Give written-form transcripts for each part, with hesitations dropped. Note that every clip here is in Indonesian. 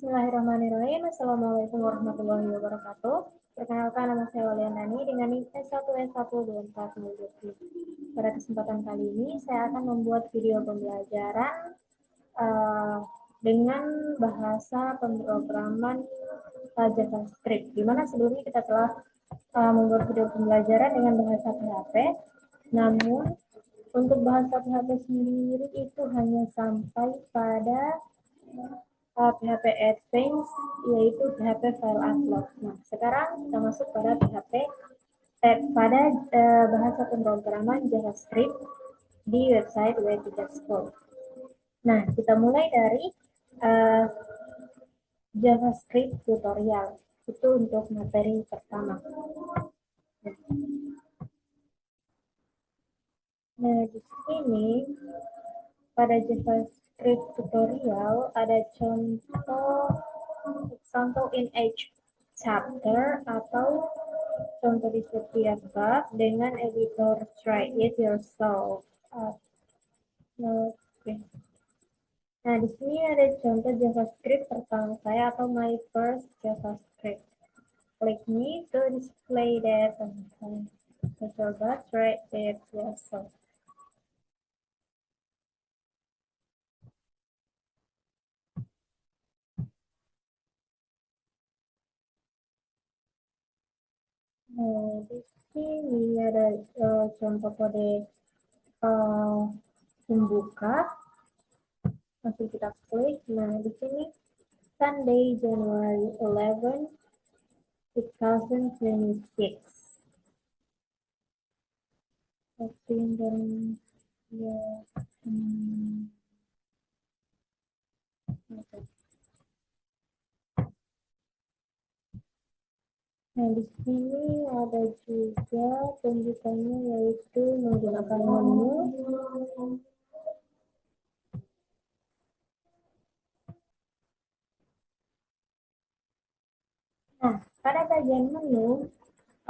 Bismillahirrahmanirrahim. Assalamualaikum warahmatullahi wabarakatuh. Perkenalkan, nama saya Waliandani dengan NIK S1S12420. Pada kesempatan kali ini saya akan membuat video pembelajaran dengan bahasa pemrograman JavaScript, di mana sebelumnya kita telah membuat video pembelajaran dengan bahasa PHP. Namun untuk bahasa PHP sendiri itu hanya sampai pada PHP Advanced, yaitu PHP File Upload. Nah, sekarang kita masuk pada bahasa pemrograman JavaScript di website W3 School. Nah, kita mulai dari uh, JavaScript tutorial. Itu untuk materi pertama. Nah, di sini pada JavaScript tutorial ada contoh in each chapter atau contoh di setiap bab dengan editor try it yourself. Okay. Nah, di sini ada contoh JavaScript pertama saya atau my first JavaScript. Click me to display that. Coba try it yourself. Nah, di sini ada contoh kode pembuka. Langsung kita klik. Nah, di sini Sunday, January 11, 2026. Setting dan ya. Nah, di sini ada juga pembukanya yaitu menggunakan menu. Nah, pada bagian menu,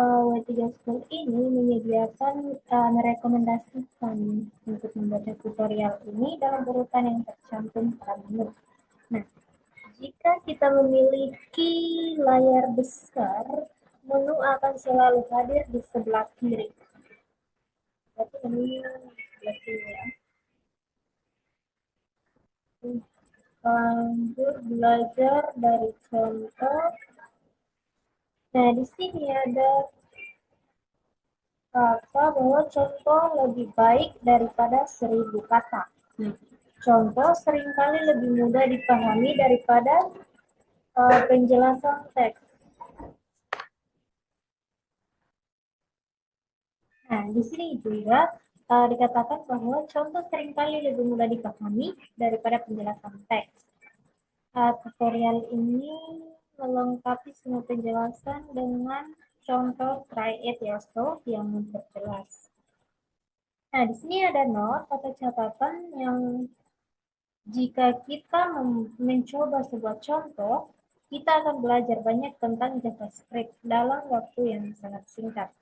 W3 School ini menyediakan, merekomendasikan untuk membaca tutorial ini dalam urutan yang tercantum pada menu. Nah, jika kita memiliki layar besar, menu akan selalu hadir di sebelah kiri. Berarti ini sebelah kiri ya. Lanjut belajar dari contoh. Nah, di sini ada kata bahwa contoh lebih baik daripada 1000 kata. Contoh seringkali lebih mudah dipahami daripada penjelasan teks. Nah, di sini juga dikatakan bahwa contoh seringkali lebih mudah dipahami daripada penjelasan teks. Tutorial ini melengkapi semua penjelasan dengan contoh try it yourself yang memperjelas. Nah, di sini ada note atau catatan yang jika kita mencoba sebuah contoh, kita akan belajar banyak tentang JavaScript dalam waktu yang sangat singkat.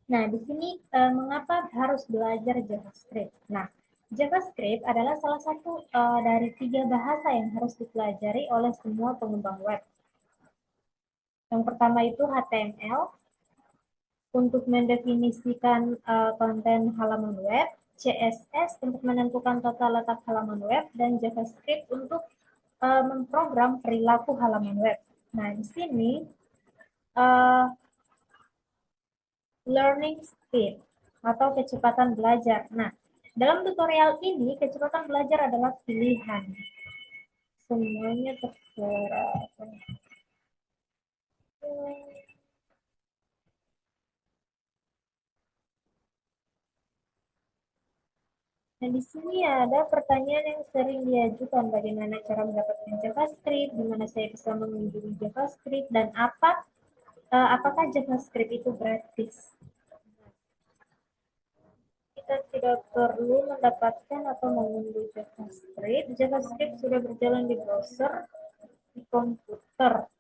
Nah, di sini mengapa harus belajar JavaScript? Nah, JavaScript adalah salah satu dari 3 bahasa yang harus dipelajari oleh semua pengembang web. Yang pertama itu HTML untuk mendefinisikan konten halaman web, CSS untuk menentukan tata letak halaman web, dan JavaScript untuk memprogram perilaku halaman web. Nah, di sini learning speed atau kecepatan belajar. Nah, dalam tutorial ini kecepatan belajar adalah pilihan. Semuanya terserah. Nah, di sini ada pertanyaan yang sering diajukan, bagaimana cara mendapatkan JavaScript, gimana saya bisa mengunjungi JavaScript, dan apakah JavaScript itu gratis. Kita tidak perlu mendapatkan atau mengunduh JavaScript. JavaScript sudah berjalan di browser, di komputer,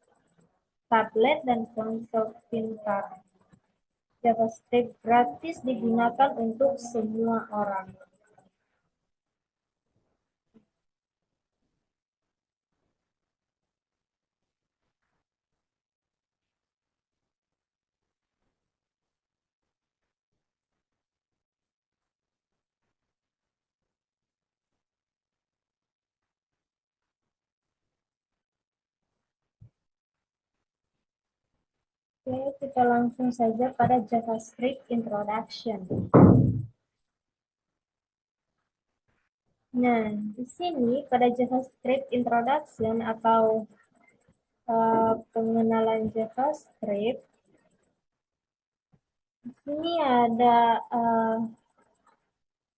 tablet, dan ponsel pintar. JavaScript gratis digunakan untuk semua orang. Oke, kita langsung saja pada JavaScript Introduction. Nah, di sini pada JavaScript Introduction atau pengenalan JavaScript, di sini ada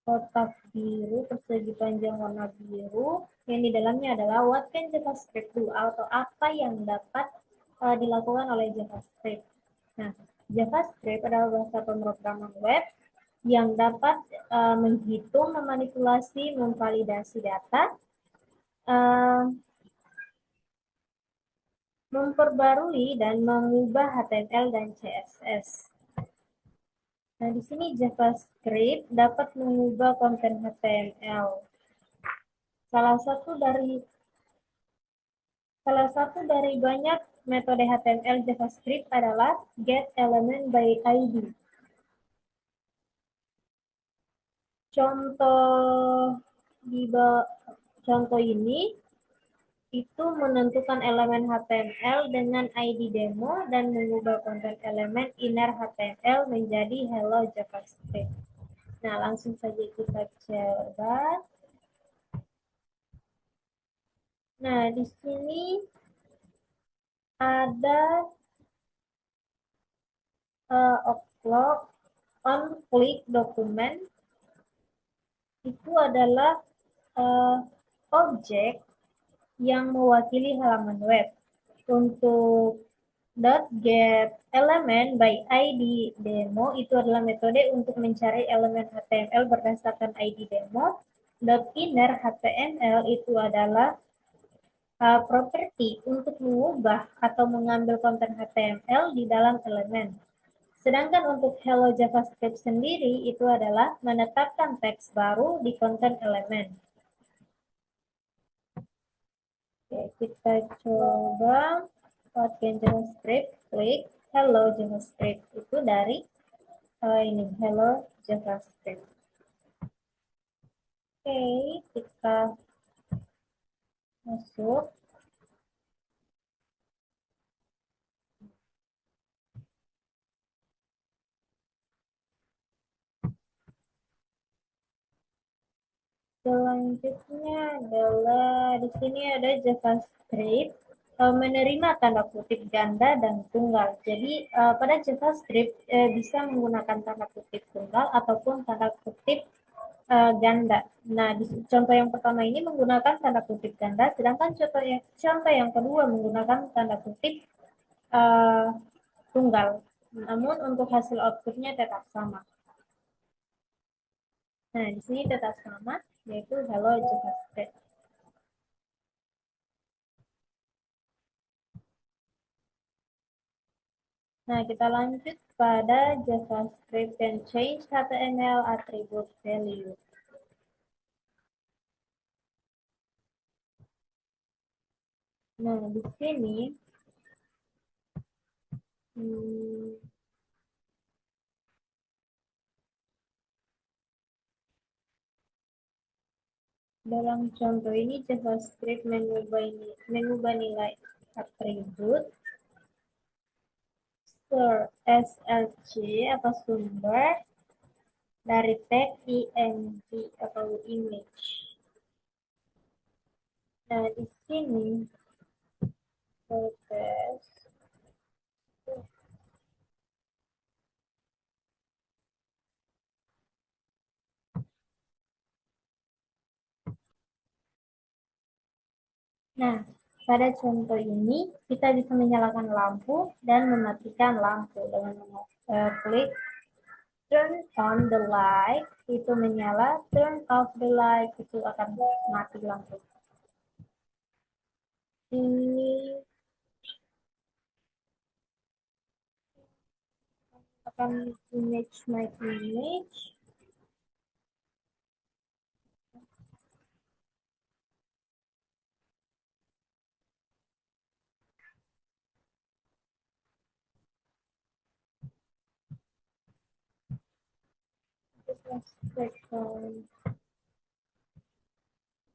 kotak biru persegi panjang warna biru yang di dalamnya adalah what can JavaScript do atau apa yang dapat dilakukan oleh JavaScript. Nah, JavaScript adalah bahasa pemrograman web yang dapat menghitung, memanipulasi, memvalidasi data, uh, memperbarui dan mengubah HTML dan CSS. Nah, di sini JavaScript dapat mengubah konten HTML. Salah satu dari banyak metode HTML JavaScript adalah getElementById. Contoh di contoh ini itu menentukan elemen HTML dengan ID demo dan mengubah konten elemen inner HTML menjadi hello JavaScript. Nah, langsung saja kita coba. Nah, di sini ada on click dokumen itu adalah objek yang mewakili halaman web. Untuk .get element by ID demo itu adalah metode untuk mencari elemen HTML berdasarkan ID demo. .inner HTML itu adalah properti untuk mengubah atau mengambil konten HTML di dalam elemen. Sedangkan untuk Hello JavaScript sendiri itu adalah menetapkan teks baru di konten elemen. Oke, kita coba pakai JavaScript, klik Hello JavaScript. Itu dari ini Hello JavaScript. Oke, kita masuk. Selanjutnya adalah di sini ada JavaScript menerima tanda kutip ganda dan tunggal. Jadi pada JavaScript bisa menggunakan tanda kutip tunggal ataupun tanda kutip ganda. Nah, di contoh yang pertama ini menggunakan tanda kutip ganda, sedangkan contoh yang kedua menggunakan tanda kutip uh, tunggal. Namun untuk hasil outputnya tetap sama. Nah, di sini tetap sama, yaitu hello JavaScript. Nah, kita lanjut pada JavaScript and change HTML attribute value. Nah, di sini dalam contoh ini JavaScript mengubah nilai atribut SLC atau sumber dari tag img atau image. Nah, di sini proses Nah, pada contoh ini kita bisa menyalakan lampu dan mematikan lampu dengan klik turn on the light itu menyala, turn off the light itu akan mati lampu. Ini akan image my image.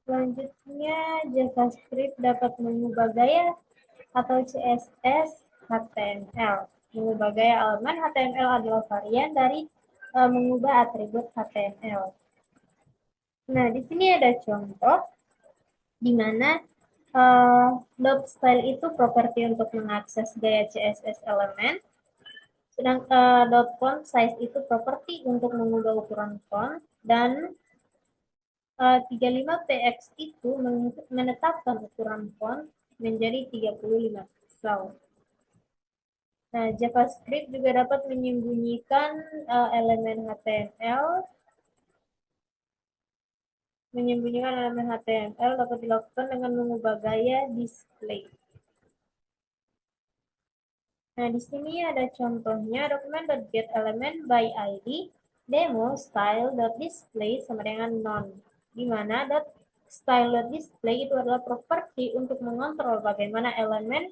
Selanjutnya, JavaScript dapat mengubah gaya atau CSS HTML. Mengubah gaya elemen HTML adalah varian dari mengubah atribut HTML. Nah, di sini ada contoh di mana dot style itu properti untuk mengakses gaya CSS elemen, sedangkan dot font size itu properti untuk mengubah ukuran font, dan 35px itu menetapkan ukuran font menjadi 35 pixel. Nah, JavaScript juga dapat menyembunyikan elemen HTML. Menyembunyikan elemen HTML dapat dilakukan dengan mengubah gaya display. Nah, di sini ada contohnya dokumen.getElementById demo style.display sama dengan none, di mana style.display itu adalah properti untuk mengontrol bagaimana elemen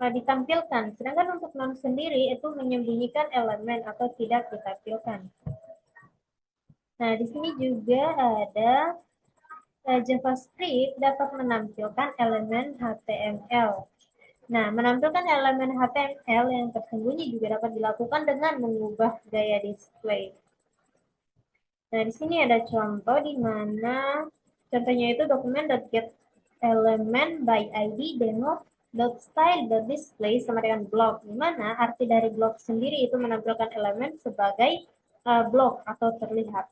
ditampilkan, sedangkan untuk none sendiri itu menyembunyikan elemen atau tidak ditampilkan. Nah, di sini juga ada JavaScript dapat menampilkan elemen HTML. Nah, menampilkan elemen HTML yang tersembunyi juga dapat dilakukan dengan mengubah gaya display. Nah, di sini ada contoh di mana contohnya itu dokumen.getElementById demo.style.display sama dengan blok, di mana arti dari blok sendiri itu menampilkan elemen sebagai blok atau terlihat.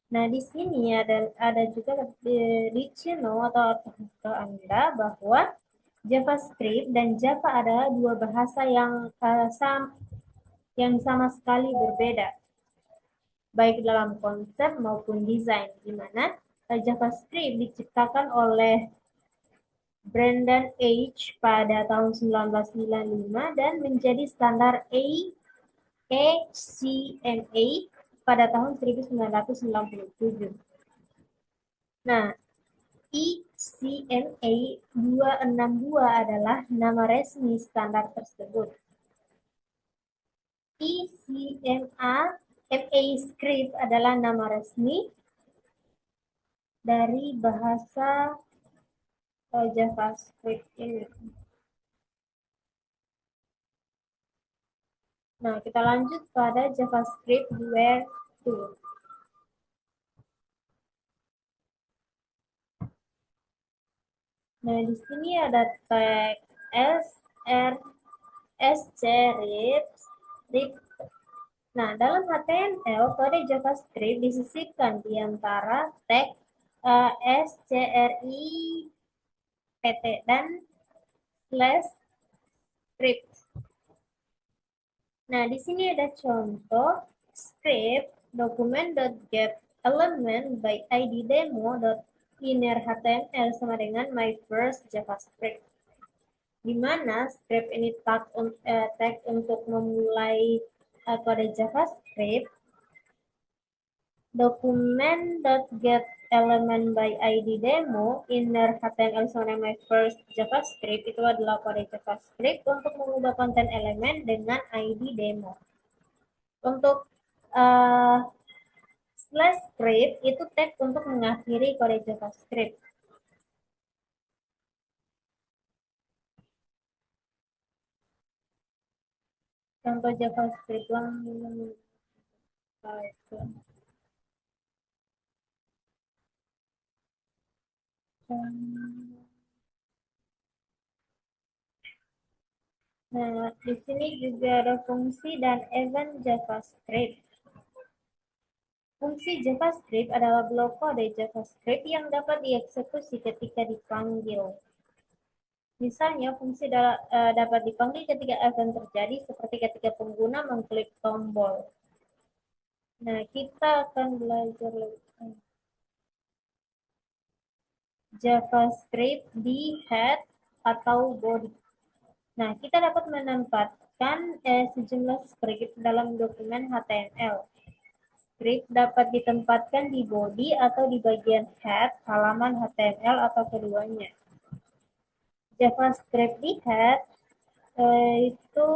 Nah, di sini ada juga dictionary atau Anda bahwa JavaScript dan Java adalah dua bahasa yang sama sekali berbeda, baik dalam konsep maupun desain, di mana JavaScript diciptakan oleh Brendan H. pada tahun 1995 dan menjadi standar ACMA pada tahun 1997. Nah, ECMA 262 adalah nama resmi standar tersebut. MA Script adalah nama resmi dari bahasa JavaScript ini. Nah, kita lanjut pada JavaScript Where To. Nah, di sini ada tag script. Nah, dalam HTML, kode JavaScript disisipkan di antara tag script dan slash script. Nah, di sini ada contoh script dokumen.getElementById demo.innerHTML sama dengan my first JavaScript, di mana script ini tag untuk memulai kode JavaScript. Dokumen.getElementById demo inner HTML sama dengan my first JavaScript itu adalah kode JavaScript untuk mengubah konten elemen dengan ID demo. Untuk slash script itu tag untuk mengakhiri kode JavaScript. Contoh JavaScript yang Nah, di sini juga ada fungsi dan event JavaScript. Fungsi JavaScript adalah blok kode JavaScript yang dapat dieksekusi ketika dipanggil. Misalnya, fungsi dapat dipanggil ketika event terjadi, seperti ketika pengguna mengklik tombol. Nah, kita akan belajar JavaScript di head atau body. Nah, kita dapat menempatkan sejumlah script dalam dokumen HTML. Script dapat ditempatkan di body atau di bagian head halaman HTML atau keduanya. JavaScript di head itu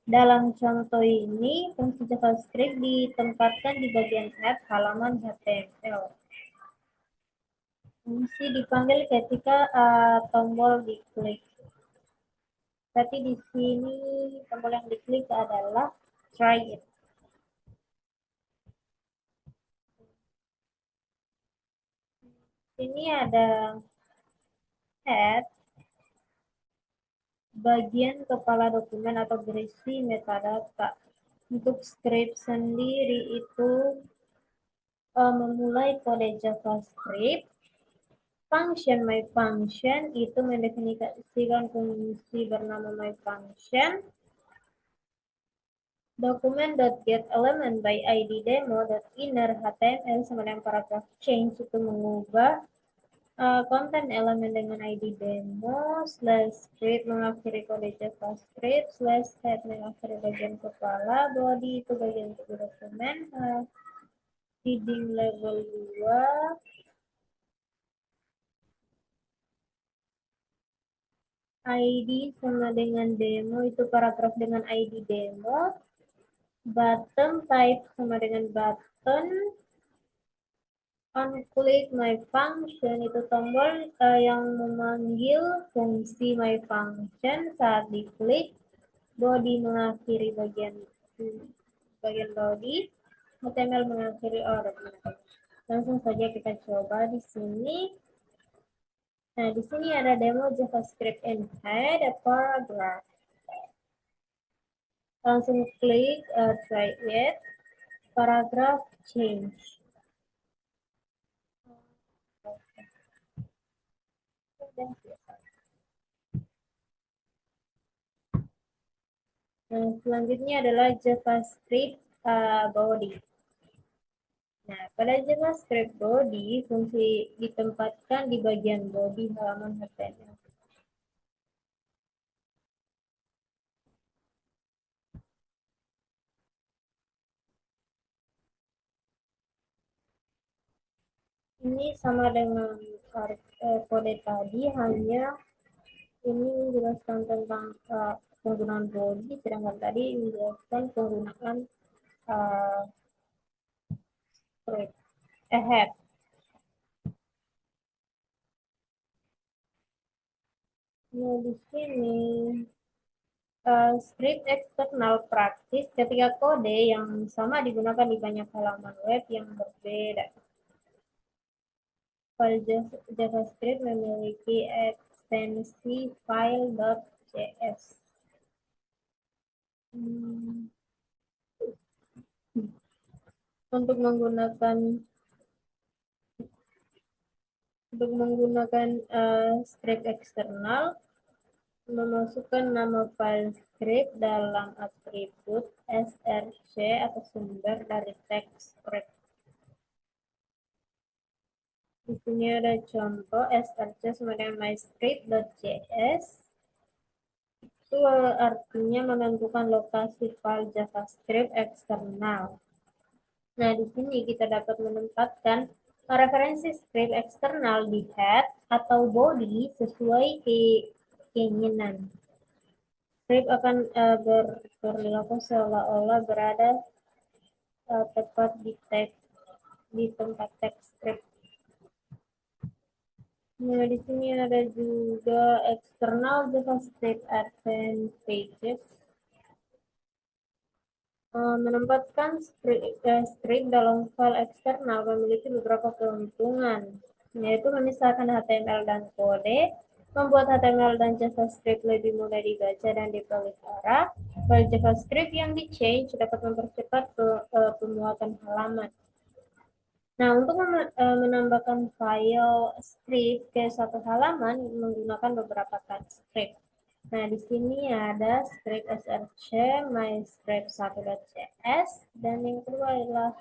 dalam contoh ini fungsi JavaScript ditempatkan di bagian head halaman HTML. Fungsi dipanggil ketika tombol diklik. Tapi di sini tombol yang diklik adalah try it. Ini ada head, bagian kepala dokumen atau berisi metadata. Untuk script sendiri itu memulai kode JavaScript. Function my function itu mendefinisikan fungsi bernama my function. Document.getElementById by id demo.inner html sama dengan paragraph change itu mengubah konten elemen dengan id demo slash script mengakhiri kode javascript slash head mengakhiri bagian kepala body itu bagian untuk dokumen heading level 2 id sama dengan demo itu paragraf dengan id demo button type sama dengan button on click my function itu tombol yang memanggil fungsi my function saat diklik body mengakhiri bagian body HTML mengakhiri langsung saja kita coba di sini. Nah, di sini ada demo JavaScript and head paragraph. Langsung klik try it, paragraph change. Nah, selanjutnya adalah JavaScript body. Nah, pada JavaScript body, fungsi ditempatkan di bagian body halaman HTML. Ini sama dengan kode tadi, hanya ini menjelaskan tentang penggunaan body, sedangkan tadi menjelaskan penggunaan uh, head. Nah, di sini script eksternal praktis ketika kode yang sama digunakan di banyak halaman web yang berbeda. File JavaScript memiliki ekstensi file.js. Untuk menggunakan script eksternal, memasukkan nama file script dalam atribut src atau sumber dari teks script. Di sini ada contoh src sama dengan myscript.js. Itu artinya menentukan lokasi file JavaScript eksternal. Nah, di sini kita dapat menempatkan referensi script eksternal di head atau body sesuai keinginan. Script akan berperilaku seolah-olah berada tepat di tempat teks script. Nah, di sini ada juga external JavaScript advantages. Menempatkan script dalam file eksternal memiliki beberapa keuntungan, yaitu memisahkan HTML dan kode, membuat HTML dan JavaScript lebih mudah dibaca dan dipelihara. File JavaScript yang di-change dapat mempercepat pemuatan halaman. Nah, untuk menambahkan file script ke satu halaman menggunakan beberapa type script. Nah, di sini ada script src, myscript1.js, dan yang kedua adalah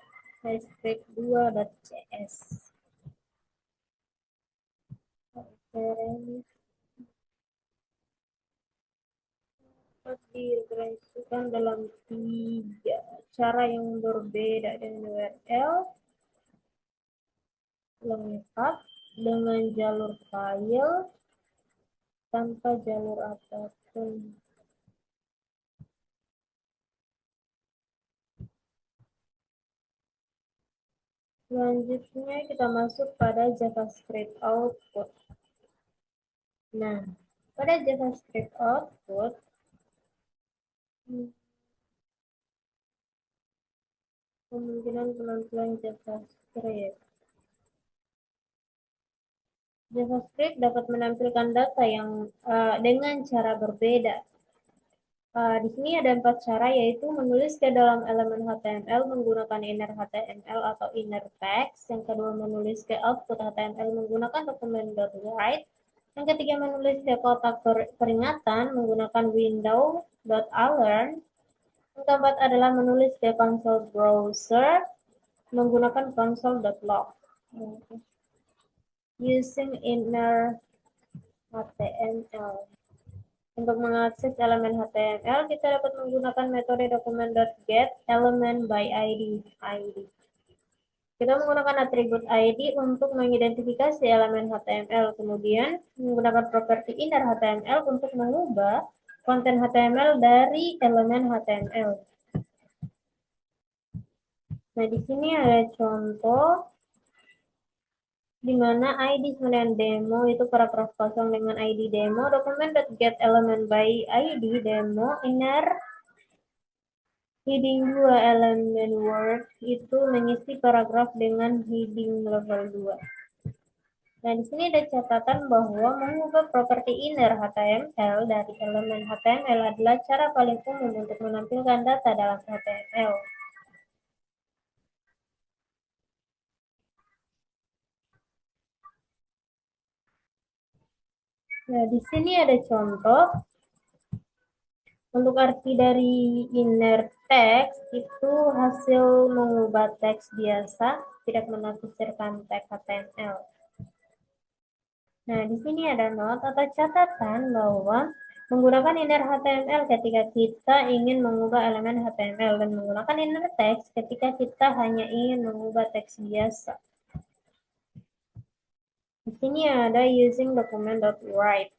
myscript2.js. Direferensikan dalam 3 cara yang berbeda dengan URL lengkap, dengan jalur file, tanpa jalur apapun. Selanjutnya kita masuk pada JavaScript output. Nah, pada JavaScript output, kemungkinan penampilan JavaScript. JavaScript dapat menampilkan data yang dengan cara berbeda. Di sini ada 4 cara, yaitu menulis ke dalam elemen HTML menggunakan inner HTML atau inner text. Yang kedua, menulis ke output HTML menggunakan document.write. Yang ketiga, menulis ke kotak peringatan menggunakan window.alarm. Yang keempat adalah menulis ke console browser menggunakan console.log. Using inner HTML. Untuk mengakses elemen HTML, kita dapat menggunakan metode document.get element by ID. Kita menggunakan atribut ID untuk mengidentifikasi elemen HTML, kemudian menggunakan properti inner HTML untuk mengubah konten HTML dari elemen HTML. Nah, di sini ada contoh di mana ID kemudian demo itu paragraf kosong dengan ID demo, document.get element by ID demo, inner heading 2 elemen word itu mengisi paragraf dengan heading level 2. Nah, di sini ada catatan bahwa mengubah properti inner HTML dari elemen HTML adalah cara paling umum untuk menampilkan data dalam HTML. Nah, di sini ada contoh. Untuk arti dari inner text itu hasil mengubah teks biasa, tidak menafsirkan teks HTML. Nah, di sini ada note atau catatan bahwa menggunakan inner HTML ketika kita ingin mengubah elemen HTML dan menggunakan inner text ketika kita hanya ingin mengubah teks biasa. Di sini ada using document.write.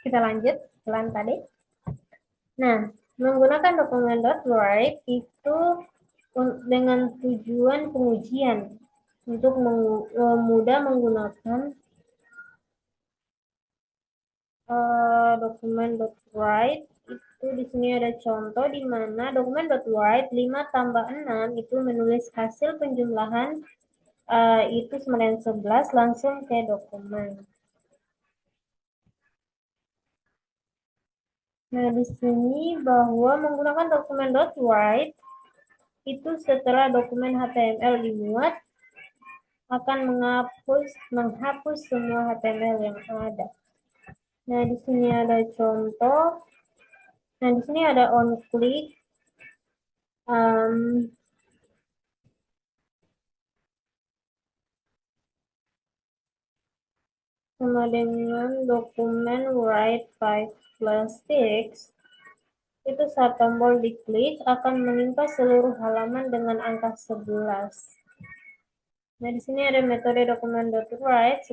Kita lanjut pelan tadi. Nah, menggunakan document.write itu dengan tujuan pengujian untuk mudah menggunakan document.write itu di sini ada contoh di mana document.write 5 tambah 6 itu menulis hasil penjumlahan itu 911 langsung ke dokumen. Nah, di sini bahwa menggunakan document.write itu setelah dokumen HTML dimuat akan menghapus semua HTML yang ada. Nah, di sini ada contoh. Nah, di sini ada on click. Sama dengan dokumen write 5+6 itu saat tombol diklik akan menimpa seluruh halaman dengan angka 11. Nah, di sini ada metode document.write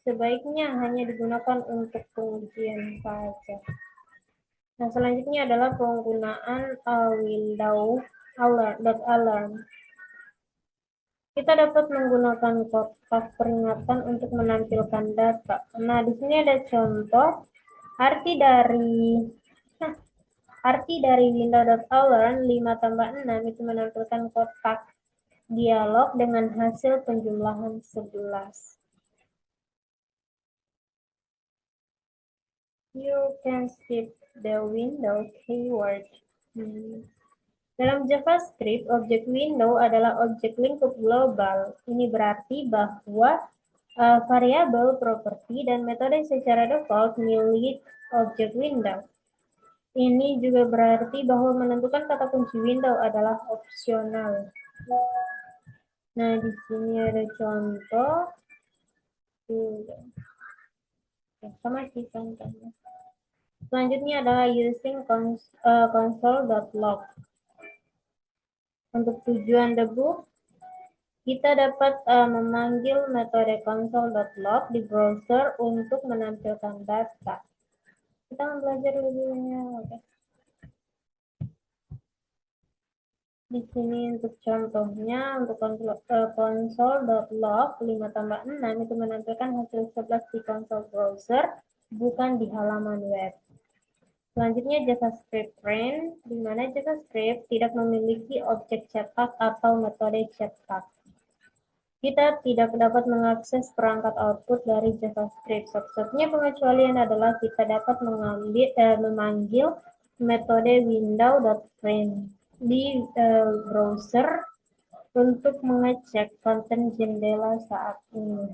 sebaiknya hanya digunakan untuk pengujian saja. Nah, selanjutnya adalah penggunaan window.alarm. Kita dapat menggunakan kotak peringatan untuk menampilkan data. Nah, di sini ada contoh arti dari window.alarm 5 tambah 6 itu menampilkan kotak dialog dengan hasil penjumlahan 11. You can skip the window keyword. Dalam JavaScript, objek window adalah objek lingkup global. Ini berarti bahwa variabel, properti, dan metode secara default milik objek window. Ini juga berarti bahwa menentukan kata kunci window adalah opsional. Nah, di sini ada contoh. Sama sih contohnya. Selanjutnya adalah using console.log. Untuk tujuan debug, Kita dapat memanggil metode console.log di browser untuk menampilkan data. Kita belajar lebihnya. Oke. Di sini untuk contohnya, untuk console.log 5 tambah 6 itu menampilkan hasil 11 di console browser, bukan di halaman web. Selanjutnya JavaScript print, di mana JavaScript tidak memiliki objek cetak atau metode cetak. Kita tidak dapat mengakses perangkat output dari JavaScript. Satu-satunya pengecualian adalah kita dapat memanggil metode window.print di browser untuk mengecek konten jendela saat ini.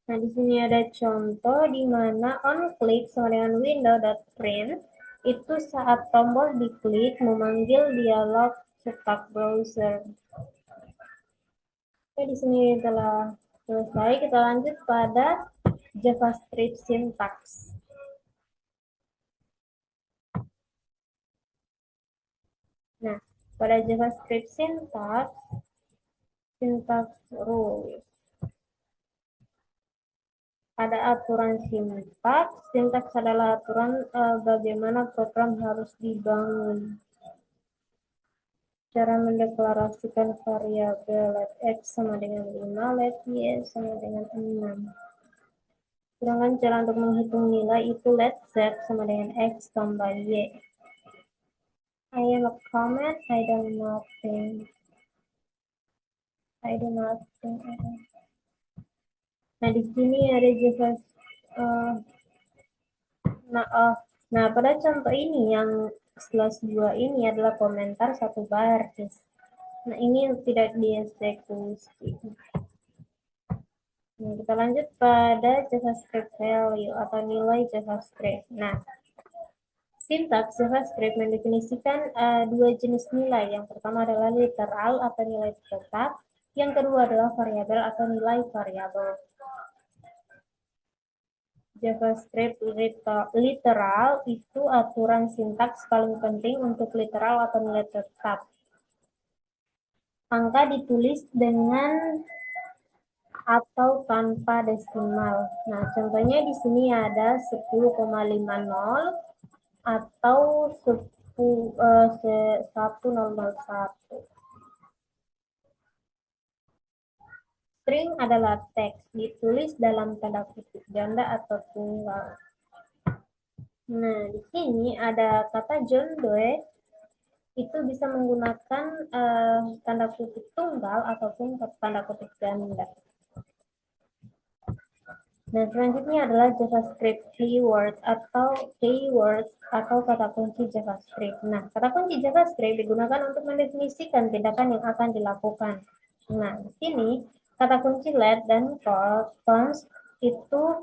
Nah, di sini ada contoh di mana onClick sama dengan window.print itu saat tombol diklik memanggil dialog cetak browser. Oke, di sini telah selesai. Kita lanjut pada JavaScript syntax. Nah, pada JavaScript syntax rules. Ada aturan sintaks. Sintaks adalah aturan bagaimana program harus dibangun. Cara mendeklarasikan variabel let x sama dengan 5, let y sama dengan 6. Sedangkan cara untuk menghitung nilai itu let z sama dengan x tambah y. I am a comment, I do nothing. I do nothing. Nah, di sini ada nah, pada contoh ini yang /2 ini adalah komentar satu baris. Nah, ini tidak dieksekusi. Nah, kita lanjut pada JavaScript value atau nilai JavaScript. Nah, sintaks JavaScript mendefinisikan dua jenis nilai. Yang pertama adalah literal atau nilai tetap. Yang kedua adalah variabel atau nilai variabel. JavaScript literal itu aturan sintaks paling penting untuk literal atau nilai tetap. Angka ditulis dengan atau tanpa desimal. Nah, contohnya di sini ada 10,50 atau 1001. String adalah teks ditulis dalam tanda kutip ganda atau tunggal. Nah, di sini ada kata John Doe itu bisa menggunakan tanda kutip tunggal ataupun tanda kutip ganda. Nah, selanjutnya adalah JavaScript keyword atau keywords atau kata kunci JavaScript. Nah, kata kunci JavaScript digunakan untuk mendefinisikan tindakan yang akan dilakukan. Nah, di sini kata kunci let dan const itu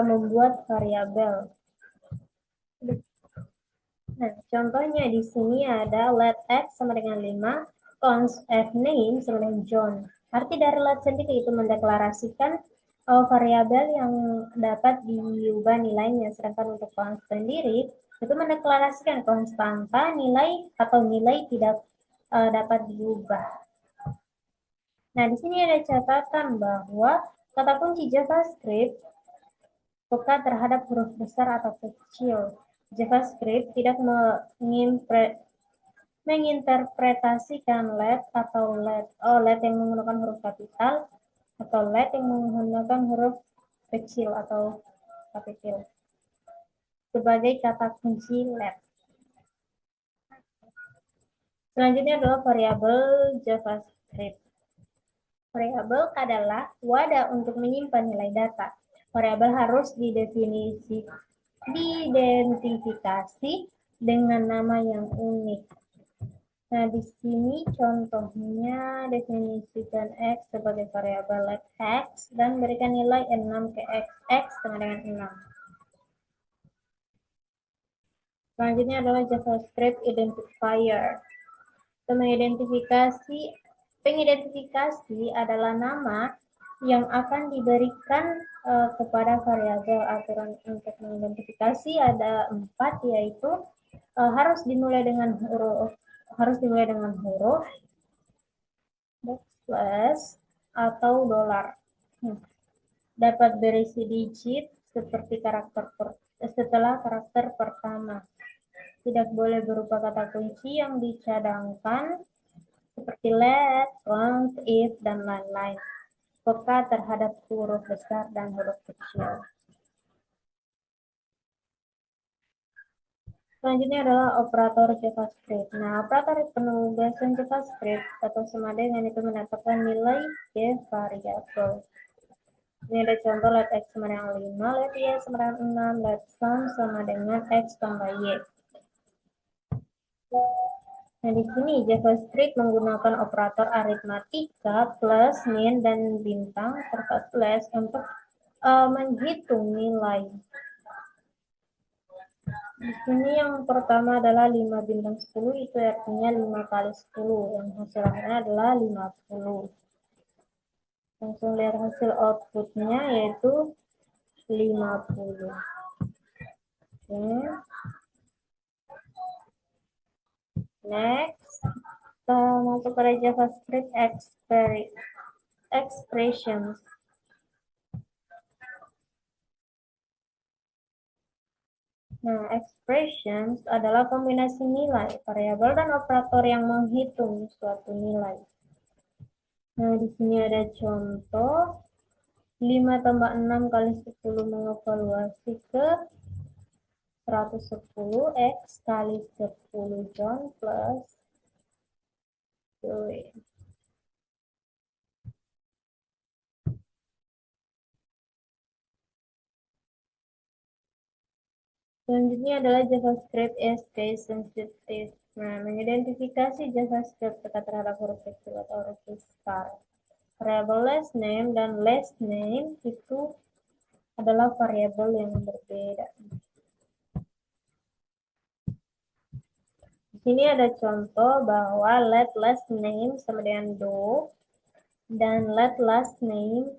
membuat variabel. Nah, contohnya di sini ada let x sama dengan 5, const f name sama dengan John. Arti dari let sendiri itu mendeklarasikan variabel yang dapat diubah nilainya, sedangkan untuk const sendiri itu mendeklarasikan konstanta nilai atau nilai tidak dapat diubah. Nah, di sini ada catatan bahwa kata kunci JavaScript peka terhadap huruf besar atau kecil. JavaScript tidak menginterpretasikan let atau let yang menggunakan huruf kapital atau let yang menggunakan huruf kecil atau kapital sebagai kata kunci let. Selanjutnya adalah variabel JavaScript. Variabel adalah wadah untuk menyimpan nilai data. Variabel harus diidentifikasi dengan nama yang unik. Nah, di sini contohnya definisikan x sebagai variabel let x dan berikan nilai 6 ke x sama dengan 6. Selanjutnya adalah JavaScript identifier. Pengidentifikasi adalah nama yang akan diberikan kepada variabel. Aturan untuk mengidentifikasi ada 4, yaitu harus dimulai dengan huruf, backslash atau dolar. Dapat berisi digit seperti setelah karakter pertama. Tidak boleh berupa kata kunci yang dicadangkan seperti let, long, if, dan lain-lain. Peka terhadap huruf besar dan huruf kecil. Selanjutnya adalah operator JavaScript. Nah, operator penugasan JavaScript atau sama dengan itu mendapatkan nilai y variabel. Ini ada contoh let x sama dengan 5, let y sama dengan 6, let sum sama dengan x tambah y. Nah, di sini JavaScript menggunakan operator aritmatika plus, min, dan bintang serta slash untuk menghitung nilai. Di sini yang pertama adalah 5 bintang 10, itu artinya 5 kali 10, yang hasilnya adalah 50. Langsung lihat hasil outputnya yaitu 50. Oke. Next, kita masuk pada JavaScript expressions. Nah, expressions adalah kombinasi nilai, variabel, dan operator yang menghitung suatu nilai. Nah, di sini ada contoh 5 tambah 6 kali 10 mengevaluasi ke 110 X kali 10 John plus Joey. Selanjutnya adalah JavaScript is case sensitive. Nah, mengidentifikasi JavaScript terhadap huruf kecil atau huruf besar. Variabel last name dan last name itu adalah variabel yang berbeda. Di sini ada contoh bahwa let last name sama dengan do dan let last name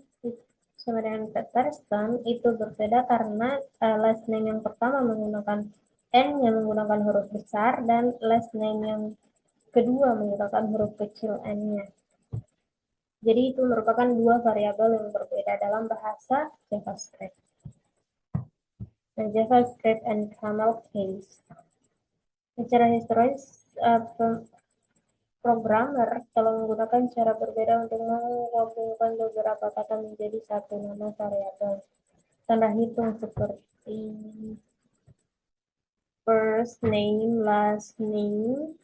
sama dengan Peterson itu berbeda karena last name yang pertama menggunakan N yang menggunakan huruf besar dan last name yang kedua menggunakan huruf kecil N-nya. Jadi itu merupakan dua variabel yang berbeda dalam bahasa JavaScript. Nah, JavaScript and camel case. Secara historis, programmer telah menggunakan cara berbeda untuk menggabungkan beberapa kata menjadi satu nama variabel. Tanda hitung seperti first name, last name,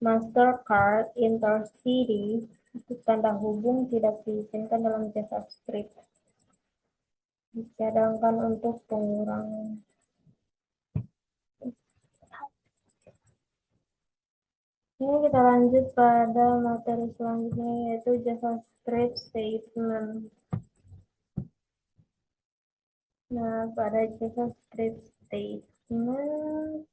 Mastercard, Intercity, itu tanda hubung tidak diizinkan dalam JavaScript. Dicadangkan untuk pengurangan. Ini kita lanjut pada materi selanjutnya yaitu JavaScript statement. Nah, pada JavaScript statement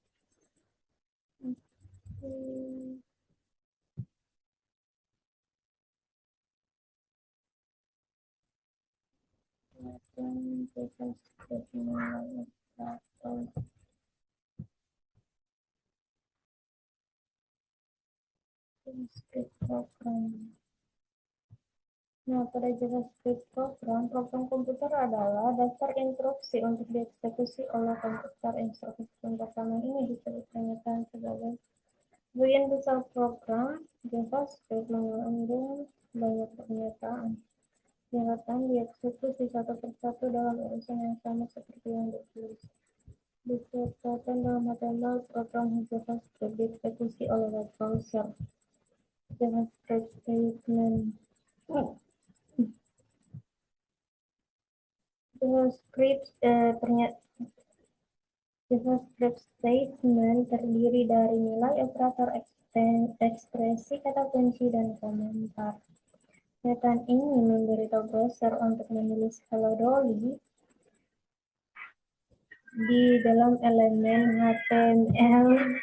Nah, pada JavaScript program komputer adalah daftar instruksi untuk dieksekusi oleh komputer. Instruksi pertama ini disebut pernyataan sebagai bagian besar program. JavaScript mengandung banyak pernyataan. Pernyataan dieksekusi satu persatu dalam urusan yang sama seperti yang ditulis. Disertakan dalam HTML, program JavaScript dieksekusi oleh web browser. JavaScript statement. JavaScript statement terdiri dari nilai operator ekspresi, kata kunci, dan komentar. Pernyataan ini memberitahu browser untuk menulis Hello Dolly di dalam elemen HTML.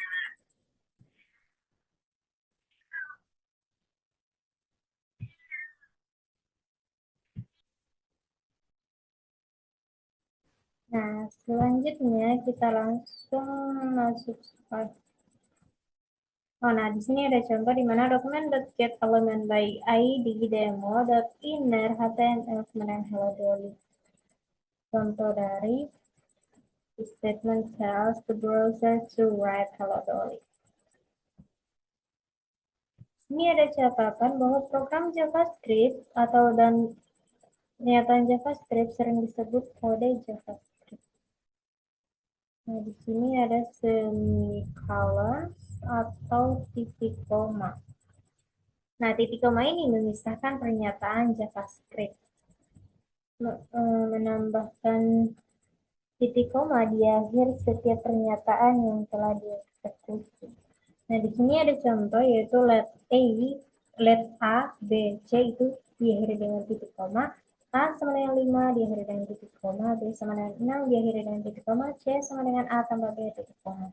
Nah, selanjutnya kita langsung masuk slide. Oh, nah di sini ada contoh di mana document.getElement by id demo.inner html kemudian hello Dolly. Contoh dari statement tells the browser to write hello Dolly. Ini ada catatan bahwa program JavaScript dan pernyataan JavaScript sering disebut kode JavaScript. Nah, di sini ada semicolon atau titik koma. Nah, titik koma ini memisahkan pernyataan JavaScript. Menambahkan titik koma di akhir setiap pernyataan yang telah dieksekusi. Nah, di sini ada contoh yaitu let A, B, C itu diakhiri dengan titik koma, A sama dengan 5 diakhiri dengan titik koma, B sama dengan 6 diakhiri dengan titik koma, C sama dengan A tambah B titik koma.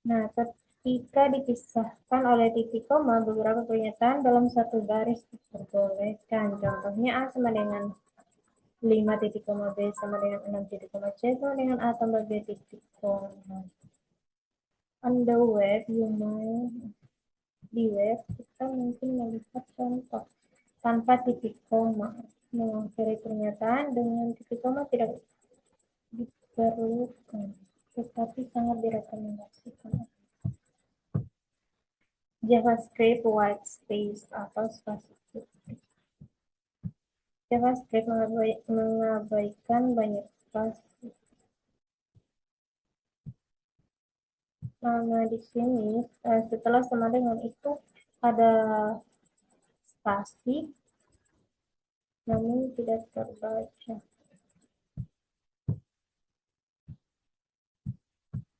Nah, ketika dipisahkan oleh titik koma, beberapa pernyataan dalam satu baris diperbolehkan. Contohnya A sama dengan 5 titik koma, B sama dengan 6 titik koma, C sama dengan A tambah B titik koma. On the web, di web kita mungkin melihat contoh tanpa titik koma. Mengakhiri pernyataan dengan titik koma tidak diperlukan, tetapi sangat direkomendasikan. JavaScript white space atau spasi putih. JavaScript mengabaikan banyak spasi. Nah, di sini setelah sama dengan itu ada spasi, namun tidak terbaca.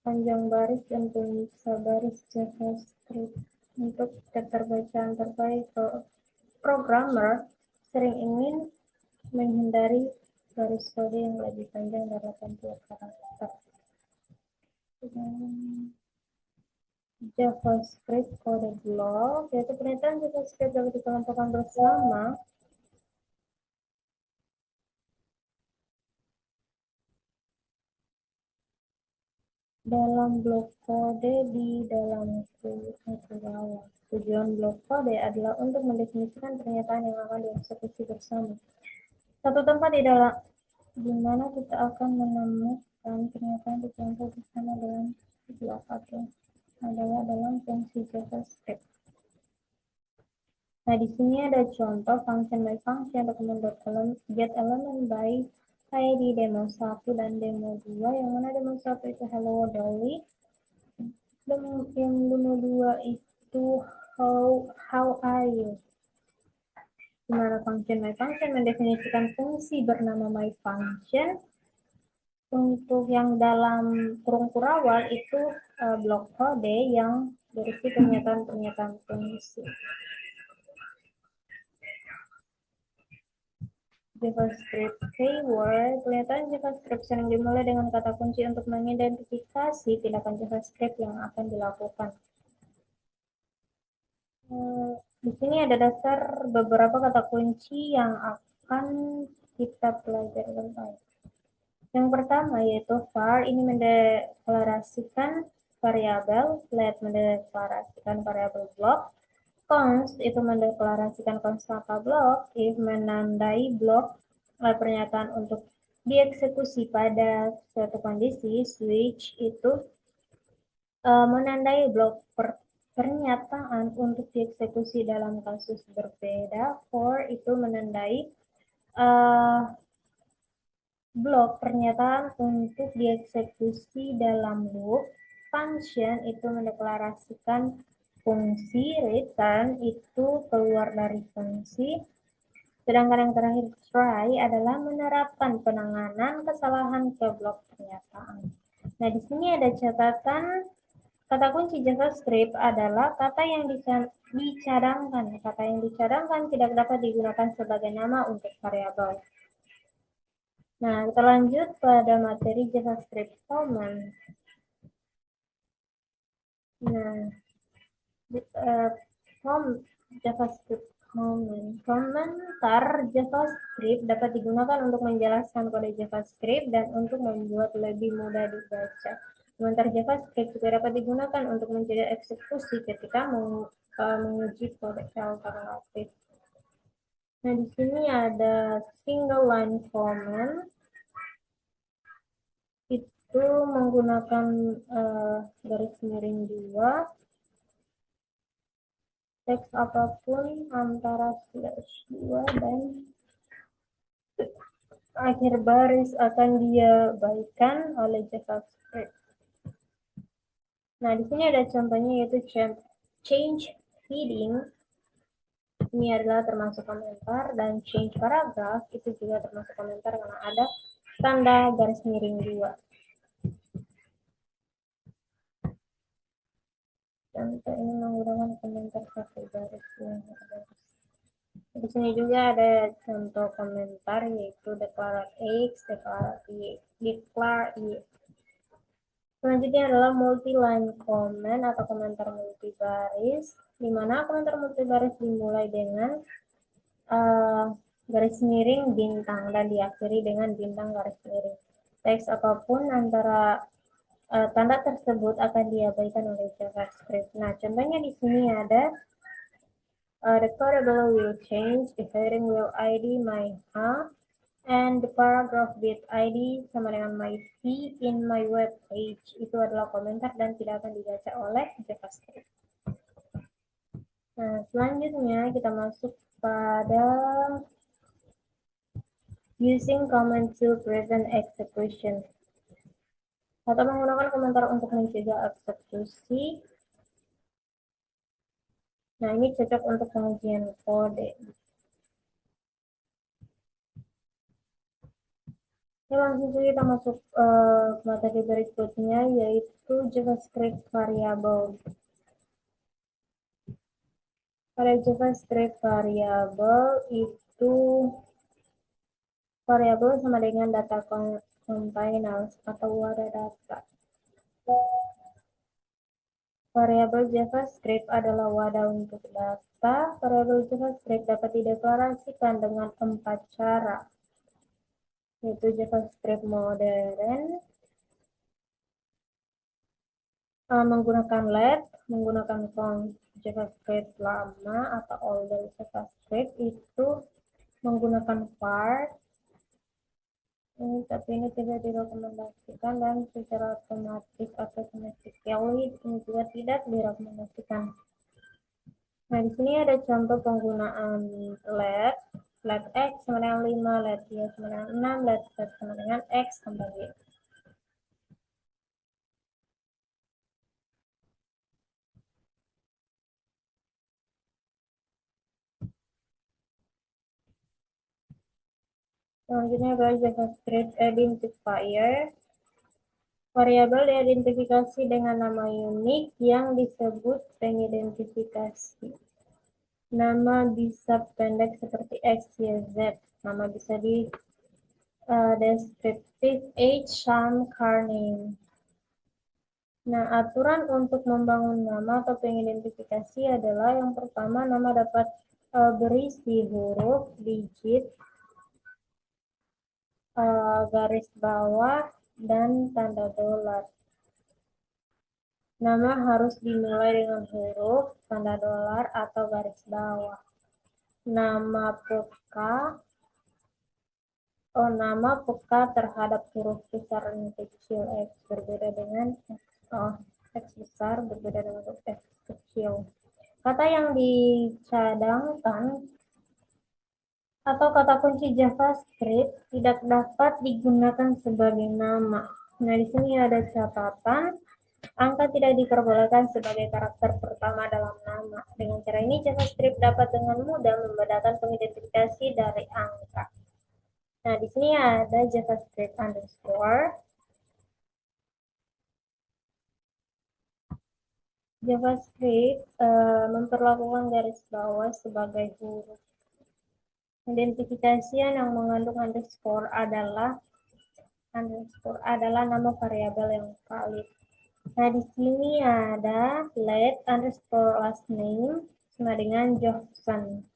Panjang baris dan pemirsa baris JavaScript. Untuk keterbacaan terbaik, programmer sering ingin menghindari garis kode yang lebih panjang dari 80 karakter. JavaScript kode blok, yaitu pernyataan JavaScript dapat dikelompokkan bersama dalam blok kode di dalam kurung. Tujuan blok kode adalah untuk mendefinisikan pernyataan yang akan dieksekusi bersama. Satu tempat di mana kita akan menemukan pernyataan dicampur bersama dengan blok kode adalah dalam fungsi JavaScript. Nah, di sini ada contoh function by function get element by id demo 1 dan demo 2, yang mana demo 1 itu hello Dolly, yang demo 2 itu how are you. Di mana function by function mendefinisikan fungsi bernama my function. Untuk yang dalam kurung kurawal itu blok kode yang berisi pernyataan-pernyataan fungsi. JavaScript keyword. Kelihatan JavaScript sering dimulai dengan kata kunci untuk mengidentifikasi tindakan JavaScript yang akan dilakukan. Di sini ada daftar beberapa kata kunci yang akan kita pelajari tentang. Yang pertama yaitu var, ini mendeklarasikan variabel, let mendeklarasikan variabel blok, const itu mendeklarasikan konstanta blok, if menandai blok pernyataan untuk dieksekusi pada suatu kondisi, switch itu menandai blok pernyataan untuk dieksekusi dalam kasus berbeda, for itu menandai blok pernyataan untuk dieksekusi dalam loop, function itu mendeklarasikan fungsi, return itu keluar dari fungsi, sedangkan yang terakhir try adalah menerapkan penanganan kesalahan ke blok pernyataan. Nah, di sini ada catatan kata kunci JavaScript adalah kata yang dicadangkan. Kata yang dicadangkan tidak dapat digunakan sebagai nama untuk variabel. Nah, kita lanjut pada materi JavaScript Common. Nah, JavaScript Common. Komentar JavaScript dapat digunakan untuk menjelaskan kode JavaScript dan untuk membuat lebih mudah dibaca. Komentar JavaScript juga dapat digunakan untuk mencegah eksekusi ketika menguji kode alternatif. Nah, di sini ada single line comment, itu menggunakan garis miring 2, teks apapun antara slash 2 dan akhir baris akan diabaikan oleh JavaScript. Nah, di sini ada contohnya yaitu change heading. Ini adalah termasuk komentar, dan change paragraph itu juga termasuk komentar karena ada tanda garis miring 2. Contoh ini menggunakan komentar satu garis yang ada. Di sini juga ada contoh komentar yaitu declare X, declare Y. Selanjutnya adalah multi-line comment atau komentar multibaris, di mana komentar multibaris dimulai dengan garis miring bintang dan diakhiri dengan bintang garis miring. Teks apapun antara tanda tersebut akan diabaikan oleh JavaScript. Nah, contohnya di sini ada the variable will change, the heading will ID my and the paragraph with ID sama dengan my fee in my web page. Itu adalah komentar dan tidak akan dibaca oleh JavaScript. Nah, selanjutnya kita masuk pada using comment to prevent execution atau menggunakan komentar untuk mencegah eksekusi. Nah, ini cocok untuk pengujian kode. Ya, langsung saja kita masuk materi berikutnya, yaitu JavaScript variable. Pada JavaScript variable itu variabel sama dengan data containers atau wadah data. Variabel JavaScript adalah wadah untuk data. Variabel JavaScript dapat dideklarasikan dengan 4 cara, yaitu JavaScript modern, menggunakan let, menggunakan const. JavaScript lama atau older JavaScript itu menggunakan var, tapi ini tidak direkomendasikan, dan secara otomatis atau automatically ini juga tidak direkomendasikan. Nah, di sini ada contoh penggunaan let x sama dengan 5, let y sama dengan 6, let z sama dengan x tambah y. Selanjutnya adalah JavaScript identifier. Variabel diidentifikasi dengan nama unik yang disebut pengidentifikasi. Nama bisa pendek seperti X, Y, Z. Nama bisa di descriptive age, some car name. Nah, aturan untuk membangun nama atau pengidentifikasi adalah yang pertama, nama dapat berisi huruf, digit, garis bawah, dan tanda dolar. Nama harus dimulai dengan huruf, tanda dolar, atau garis bawah. Nama peka terhadap huruf besar dan kecil X berbeda dengan X besar berbeda dengan huruf X kecil. Kata yang dicadangkan atau kata kunci JavaScript tidak dapat digunakan sebagai nama. Nah, di sini ada catatan, angka tidak diperbolehkan sebagai karakter pertama dalam nama. Dengan cara ini JavaScript dapat dengan mudah membedakan pengidentifikasi dari angka. Nah, di sini ada JavaScript underscore. JavaScript memperlakukan garis bawah sebagai huruf. Identifikasian yang mengandung underscore adalah nama variabel yang valid. Nah, di sini ada let underscore last name sama dengan Johnson.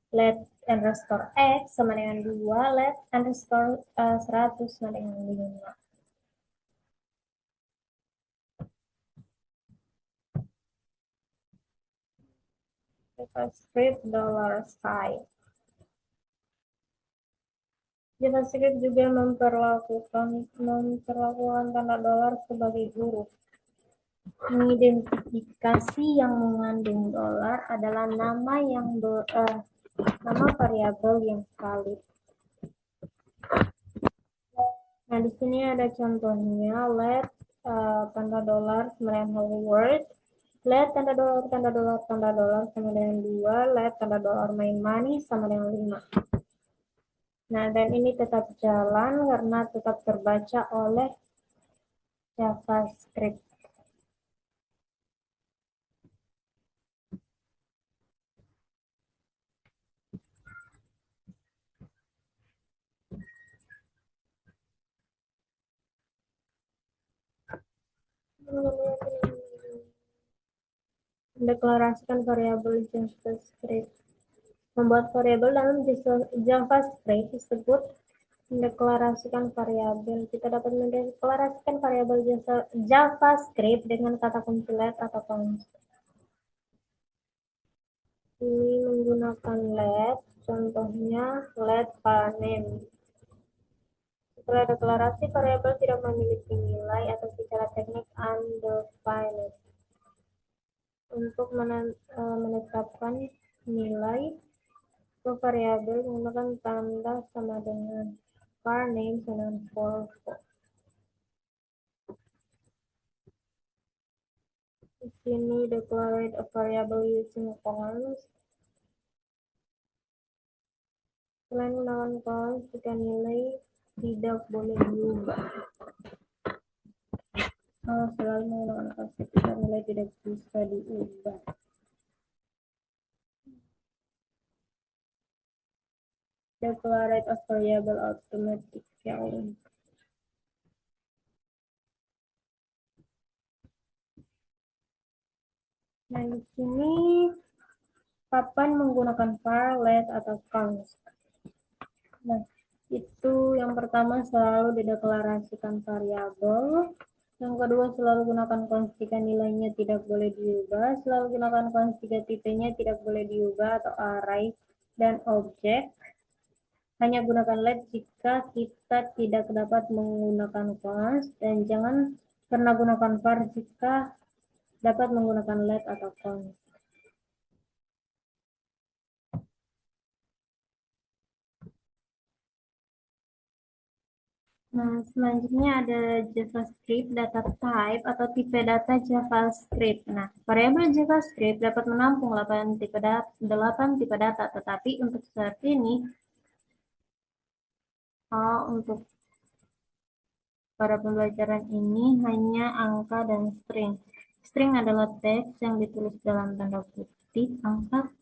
Let underscore X sama dengan 2, let underscore 100 sama dengan 5. JavaScript dollar sign. JavaScript juga memperlakukan tanda dolar sebagai huruf. Mengidentifikasi yang mengandung dolar adalah nama variabel yang valid. Nah, di sini ada contohnya let tanda dolar sama dengan hello world, let tanda dolar sama dengan 2, let tanda dolar main money sama dengan 5. Nah, dan ini tetap jalan karena tetap terbaca oleh JavaScript. Mendeklarasikan variabel JavaScript. Membuat variabel dalam JavaScript disebut mendeklarasikan variabel. Kita dapat mendeklarasikan variabel JavaScript dengan kata kunci let atau const. Ini menggunakan let, contohnya let name. Setelah deklarasi, variabel tidak memiliki nilai atau secara teknik undefined. Untuk menetapkan nilai ke variabel menggunakan tanda sama dengan var name dengan for. Di sini declare a variable using const. Selain menggunakan const, jika nilai tidak boleh diubah. Selalu menggunakan const jika nilai tidak bisa diubah. Declare a variable automatically. Nah, di sini kapan menggunakan var, let, atau const. Nah, itu yang pertama selalu dideklarasikan variabel. Yang kedua selalu gunakan const jika nilainya tidak boleh diubah. Selalu gunakan const jika tipenya tidak boleh diubah atau array dan objek. Hanya gunakan let jika kita tidak dapat menggunakan const. Dan jangan pernah gunakan var jika dapat menggunakan let atau const. Nah, selanjutnya ada JavaScript data type atau tipe data JavaScript. Nah, variabel JavaScript dapat menampung 8 tipe data, tetapi untuk saat ini untuk pada pembelajaran ini hanya angka dan string. String adalah teks yang ditulis dalam tanda kutip, angka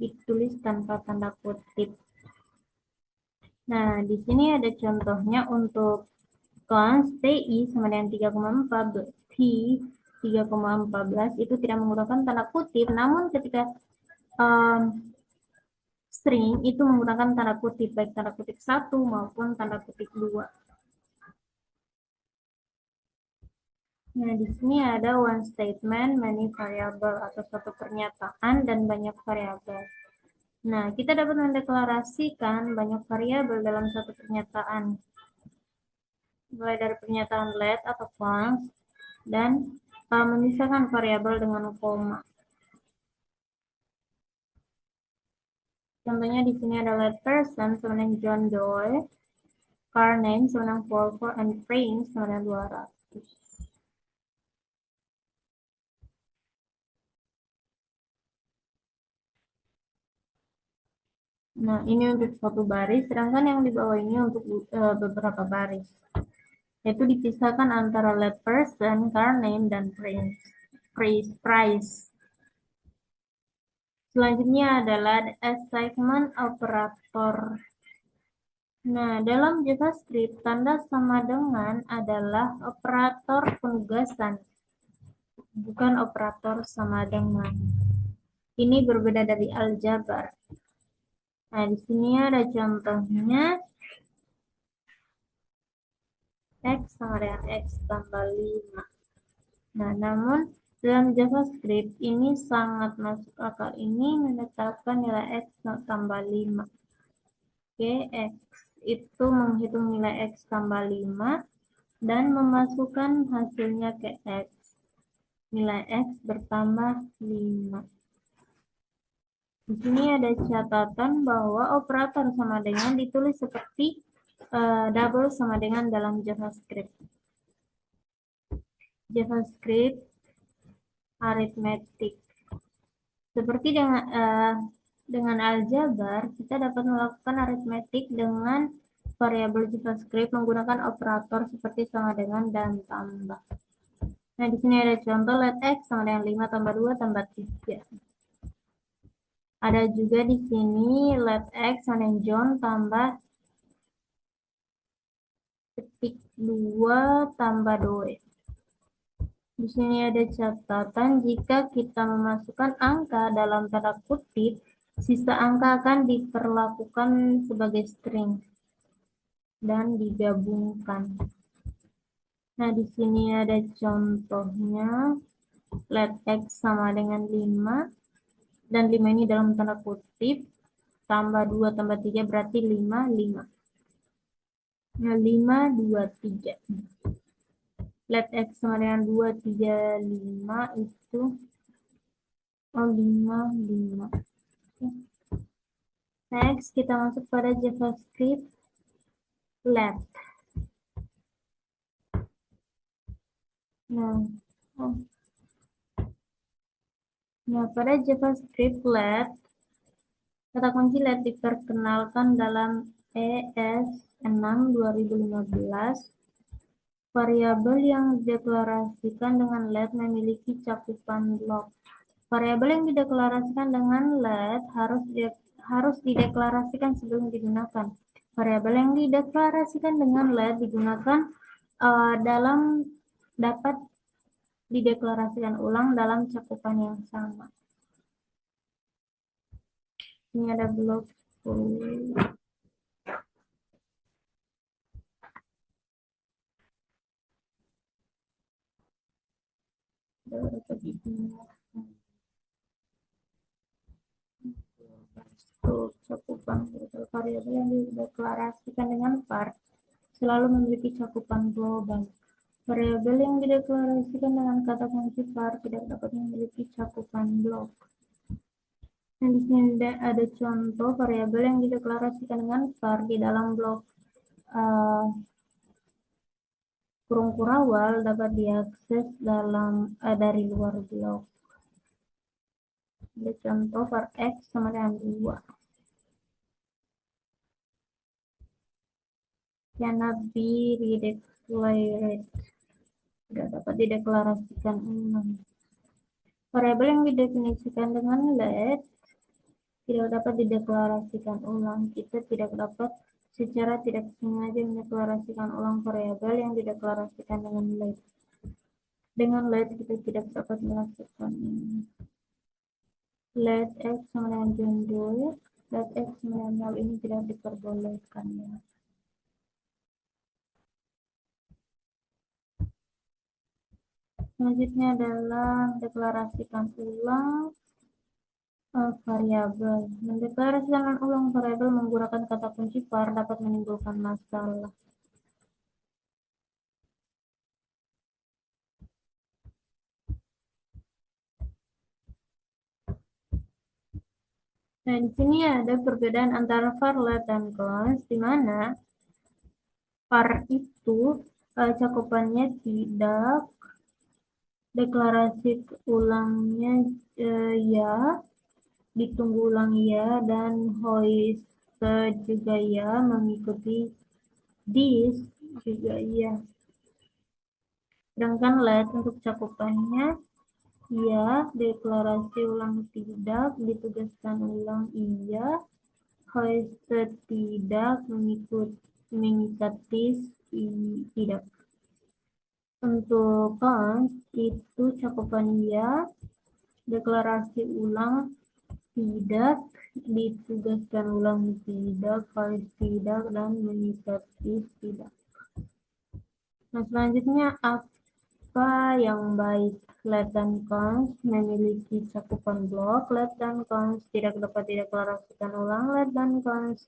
ditulis tanpa tanda kutip. Nah, di sini ada contohnya untuk const TI sama dengan 3,14 itu tidak menggunakan tanda kutip, namun ketika string itu menggunakan tanda kutip, baik tanda kutip 1 maupun tanda kutip 2. Nah, di sini ada one statement, many variable atau suatu pernyataan dan banyak variabel. Nah, kita dapat mendeklarasikan banyak variabel dalam satu pernyataan. Mulai dari pernyataan let atau const dan memisahkan variabel dengan koma. Contohnya di sini ada let person sama dengan John Doe, car name sama dengan Volvo, and frame sama dengan 200. Nah, ini untuk suatu baris, sedangkan yang di bawah ini untuk beberapa baris. Yaitu dipisahkan antara let person, car name, dan price. Selanjutnya adalah assignment operator. Nah, dalam JavaScript, tanda sama dengan adalah operator penugasan, bukan operator sama dengan. Ini berbeda dari aljabar. Nah, di sini ada contohnya. X sama dengan X tambah 5. Nah, namun Dalam JavaScript ini sangat masuk akal, ini menetapkan nilai X tambah 5. Oke, X itu menghitung nilai X tambah 5 dan memasukkan hasilnya ke X. Nilai X bertambah 5. Di sini ada catatan bahwa operator sama dengan ditulis seperti double sama dengan dalam JavaScript. JavaScript arithmetic. Seperti dengan aljabar, kita dapat melakukan aritmetik dengan variabel JavaScript menggunakan operator seperti sama dengan dan tambah. Nah, di sini ada contoh let X sama dengan 5 tambah 2 tambah 3. Ada juga di sini let X sama dengan John tambah ketik 2 tambah 2. Di sini ada catatan jika kita memasukkan angka dalam tanda kutip, sisa angka akan diperlakukan sebagai string dan digabungkan. Nah, di sini ada contohnya let X sama dengan 5 dan 5 ini dalam tanda kutip tambah 2 tambah 3 berarti 5 5. Nah, 5 2 3. Let X sama dengan 2 3 5 itu 5 5. Next, kita masuk pada JavaScript let. Nah, pada JavaScript let, kata kunci let diperkenalkan dalam ES6 2015. Variabel yang dideklarasikan dengan let memiliki cakupan blok. Variabel yang dideklarasikan dengan let harus dideklarasikan sebelum digunakan. Variabel yang dideklarasikan dengan let digunakan dapat dideklarasikan ulang dalam cakupan yang sama. Ini ada blok 10. Cakupan variabel yang dideklarasikan dengan var selalu memiliki cakupan global. Variabel yang dideklarasikan dengan kata kunci var tidak dapat memiliki cakupan blok. Nah, di sini ada contoh variabel yang dideklarasikan dengan var di dalam blok kurung kurawal dapat diakses dari luar blok. Ada contoh var X sama dengan 2. Cannot be redeclared. Tidak dapat dideklarasikan ulang. Variabel yang didefinisikan dengan let tidak dapat dideklarasikan ulang. Kita tidak dapat secara tidak sengaja mendeklarasikan ulang variabel yang dideklarasikan dengan let. Dengan let kita tidak dapat melakukan ini. Let X sama dengan jumlah, let X sama dengan 0 ini tidak diperbolehkan ya. Selanjutnya adalah deklarasikan ulang variabel. Mendeklarasikan ulang variabel menggunakan kata kunci var dapat menimbulkan masalah. Nah, di sini ada perbedaan antara var, let, dan class, di mana var itu cakupannya tidak, deklarasi ulangnya ya, ditunggu ulang ya, dan hoist juga ya, mengikuti this juga ya. Sedangkan let untuk cakupannya ya, deklarasi ulang tidak, ditugaskan ulang iya, hoist tidak, mengikuti tidak. Untuk const itu cakupan ya, deklarasi ulang tidak, ditugaskan ulang tidak, hoist tidak, dan mengikuti tidak. Nah, selanjutnya Apa yang baik? Let dan const memiliki cakupan blok. Let dan const tidak dapat dideklarasikan ulang. Let dan const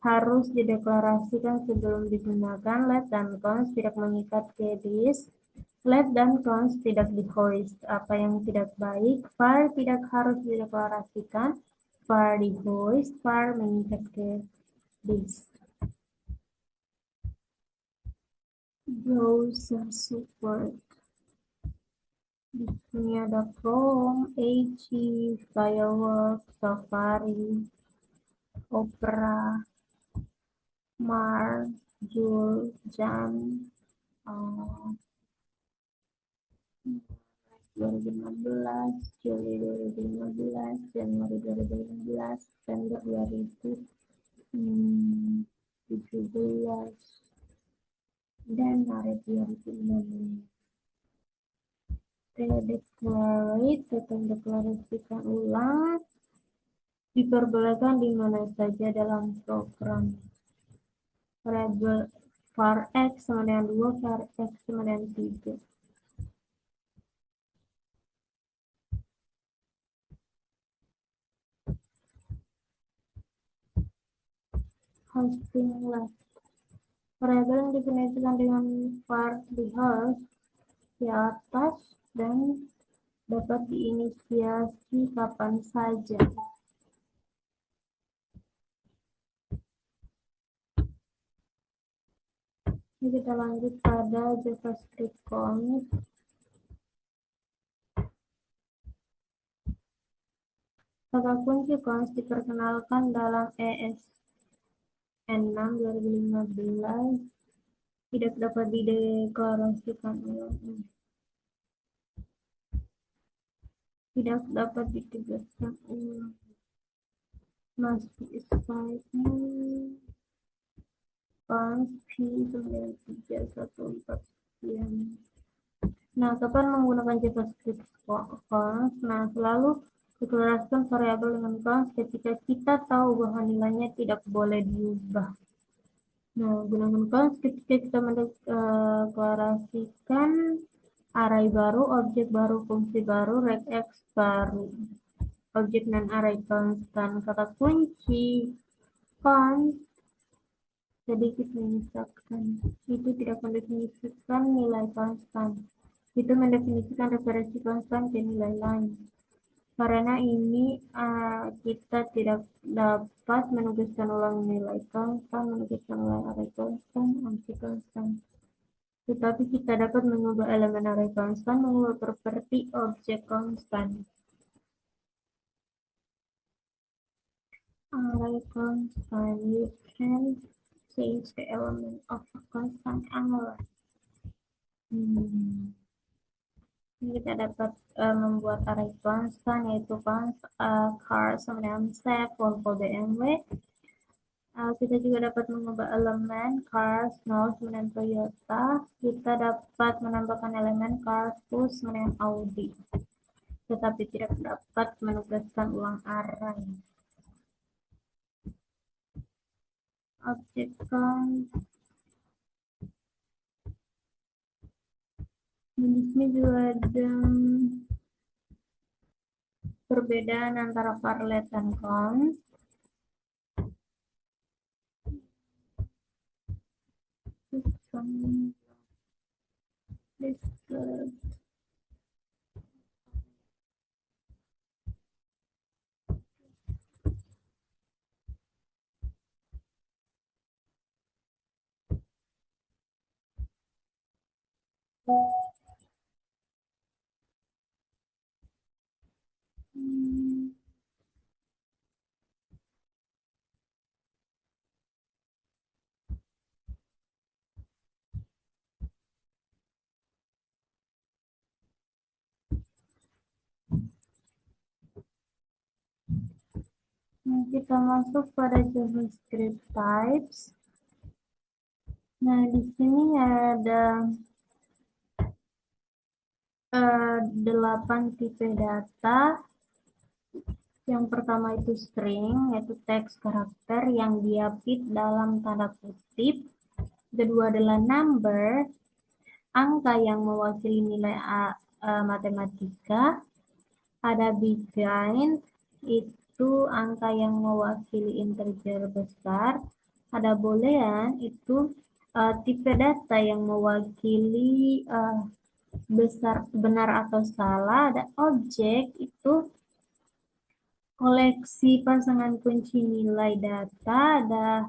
harus dideklarasikan sebelum digunakan. Let dan const tidak mengikat ke disk. Let dan const tidak di hoist. Apa yang tidak baik? Var tidak harus dideklarasikan. Var di hoist. Var mengikat ke disk. Browser support. Di sini ada Chrome, Edge, Firefox, Safari, Opera, Mars, Joule, Jam, uh, 2015, Juli 2015, Januari 2015, September 2017, dan Maret 2016. Declarate, tetap deklarasikan ulang, diperbolehkan di mana saja dalam program. Variabel var x sama dengan 2, var x sama dengan 3. Hosting left. Variabel yang definisikan dengan var di host di atas dan dapat diinisiasi kapan saja. Ini kita lanjut pada JavaScript const. Kata kunci const diperkenalkan dalam ES6 2015 tidak dapat dideklarasikan ulang. Tidak dapat ditegaskan ulang. Masih assignment const P9314. Nah, kapan menggunakan JavaScript const? Nah, selalu deklarasikan variabel dengan const ketika kita tahu bahwa nilainya tidak boleh diubah. Nah, gunakan const ketika kita mendeklarasikan array baru, objek baru, fungsi baru, regex baru, objek non array konstan. Kata kunci const sedikit menyisakan, itu tidak mendefinisikan nilai konstan, itu mendefinisikan referensi konstan ke nilai lain. Karena ini kita tidak dapat menuliskan ulang nilai konstan, menuliskan ulang array konstan, anti konstan. Tetapi kita dapat mengubah elemen array konstan, mengubah properti objek konstan. Array constant, you can change the element of a constant array. Ini kita dapat membuat array constant, yaitu const car sama dengan set, Volvo, BMW. Kita juga dapat mengubah elemen cars, Snow sama dengan Toyota. Kita dapat menambahkan elemen cars, Bus sama dengan Audi. Tetapi tidak dapat menugaskan ulang array. Objek const. Di sini juga ada perbedaan antara var let dan const. Nah, kita masuk pada JavaScript types. Nah, di sini ada 8 tipe data. Yang pertama itu string, yaitu teks karakter yang dia fit dalam tanda kutip. Kedua adalah number, angka yang mewakili nilai matematika, ada behind itu angka yang mewakili integer besar, ada boolean itu tipe data yang mewakili besar benar atau salah, ada objek itu koleksi pasangan kunci nilai data, ada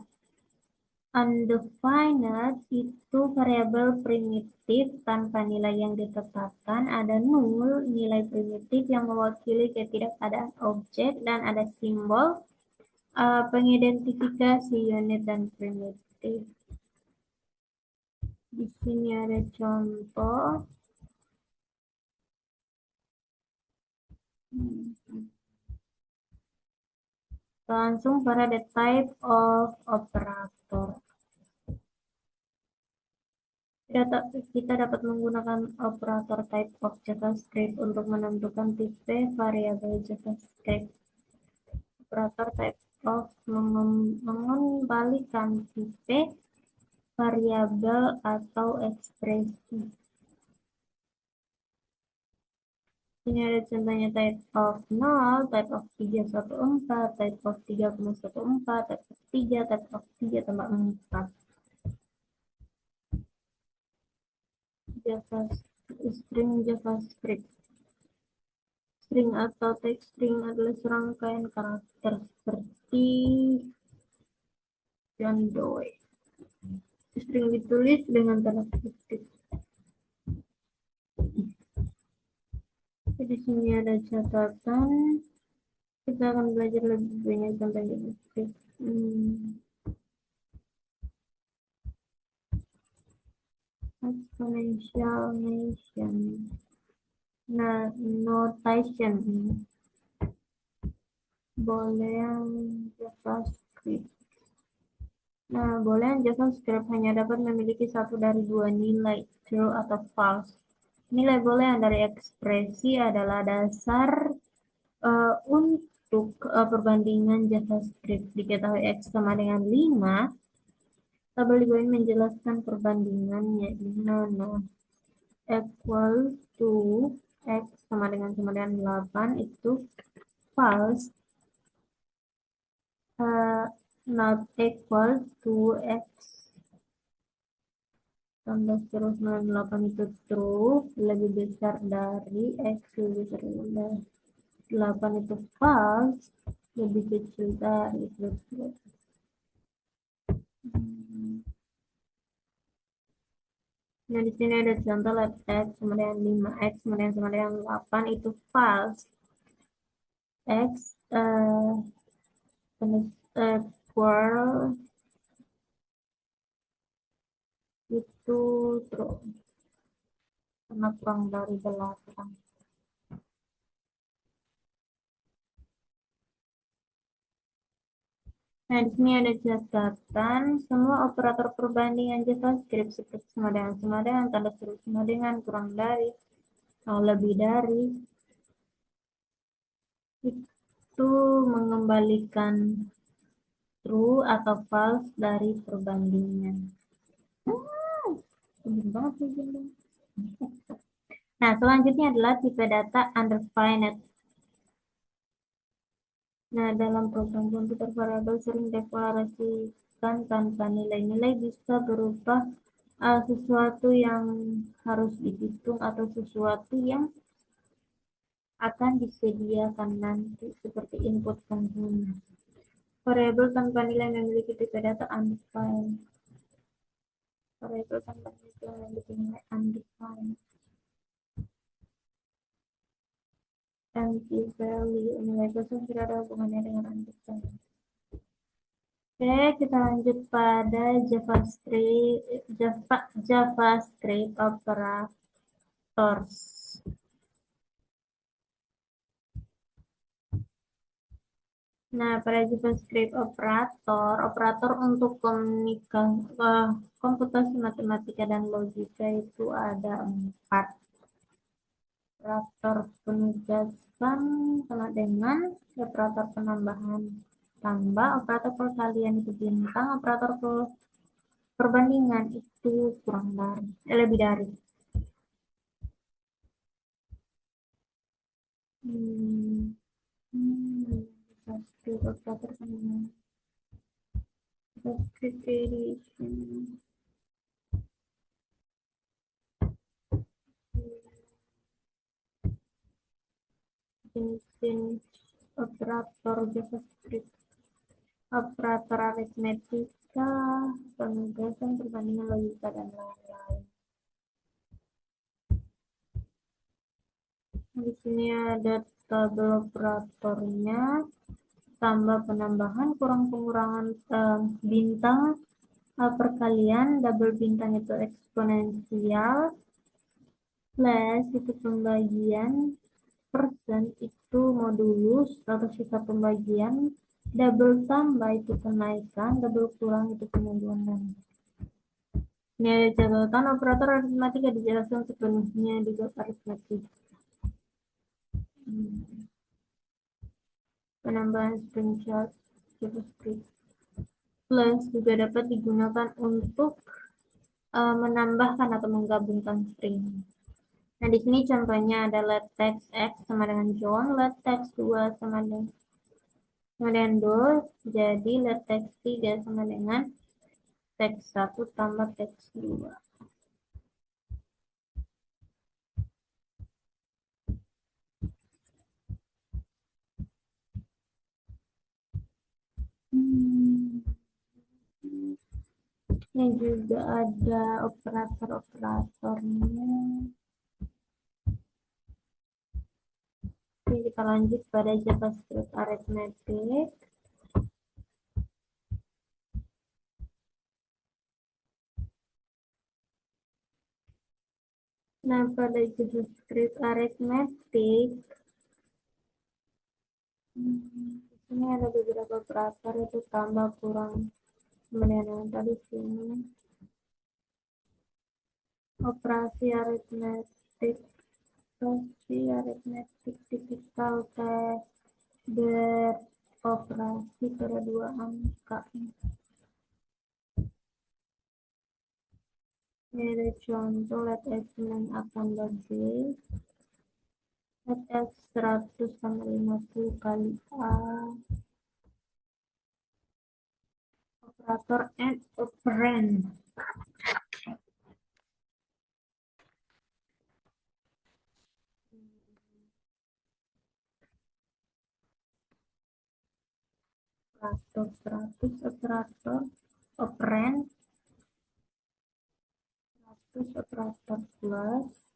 undefined itu variabel primitif tanpa nilai yang ditetapkan, ada null nilai primitif yang mewakili ketidakadaan objek, dan ada simbol pengidentifikasi unit dan primitif. Di sini ada contoh. Langsung pada the type of operator. Kita dapat menggunakan operator type of JavaScript untuk menentukan tipe variabel JavaScript. Operator type of mengembalikan tipe variabel atau ekspresi. Ini ada contohnya type of 0, type of 314, type of 3,14, type of 3, type of 3 tambah 4. String JavaScript. String atau text string adalah serangkaian karakter seperti John Doe. String ditulis dengan tanda kutip. Di sini ada catatan. Kita akan belajar lebih banyak tentang JavaScript. Exponential notation boolean JavaScript. Boolean JavaScript hanya dapat memiliki satu dari dua nilai, true atau false. Nilai boolean dari ekspresi adalah dasar untuk perbandingan JavaScript. Diketahui X sama dengan 5, tabel di bawah ini menjelaskan perbandingannya, di mana equal to X sama dengan 8 itu false, not equal to X tambah terus 8 itu true, lebih besar dari X lebih besar dari 8 itu false, lebih kecil dari itu. Nah, di sini ada contoh X sama dengan 5, X sama dengan 8 itu false. X equal itu true karena kurang dari 8. Nah, di sini ada catatan semua operator perbandingan JavaScript seperti sama dengan, tanda seru sama dengan, kurang dari, atau lebih dari, itu mengembalikan true atau false dari perbandingan. Nah, selanjutnya adalah tipe data undefined. Nah, dalam program komputer variabel sering deklarasikan tanpa nilai-nilai bisa berupa sesuatu yang harus dihitung atau sesuatu yang akan disediakan nanti seperti input pengguna. Variabel tanpa nilai memiliki tipe data undefined. Variabel tanpa nilai memiliki nilai undefined. Empty value, nilai kosong tidak ada hubungannya dengan undefined. Oke, kita lanjut pada JavaScript operators. Nah, pada JavaScript operator untuk komputasi matematika dan logika itu ada 4. Operator penugasan sama dengan, operator penambahan tambah, operator perkalian itu bintang, operator perbandingan itu kurang dari, lebih dari. Hmm, JavaScript operator penambah JavaScript edition. Jenis operator JavaScript, operator aritmetika, penugasan, perbandingan logika, dan lain-lain. Di sini ada tabel operatornya, tambah penambahan, kurang pengurangan, bintang, perkalian, double bintang itu eksponensial, plus itu pembagian, persen itu modulus atau sisa pembagian, double tambah itu kenaikan, double kurang itu penurunan. Ini ada catatan operator aritmatika dijelaskan sepenuhnya di bab aritmatik. Penambahan screenshot JavaScript plus juga dapat digunakan untuk menambahkan atau menggabungkan string. Nah, di sini contohnya ada let text x sama dengan John, let text 2 sama dengan Do, jadi let text 3 sama dengan teks 1 tambah teks 2. Ini juga ada operator-operatornya. Oke, kita lanjut pada JavaScript arithmetic. Nah, pada JavaScript arithmetic, ini ada beberapa operator itu tambah kurang, kemudian yang tadi sini operasi aritmetik tipikal beroperasi pada dua angka. Ini ada contoh let x akan bagi let x 100 sama 50 kali A, operator and operand. Operator 100, operator operand 100, operator plus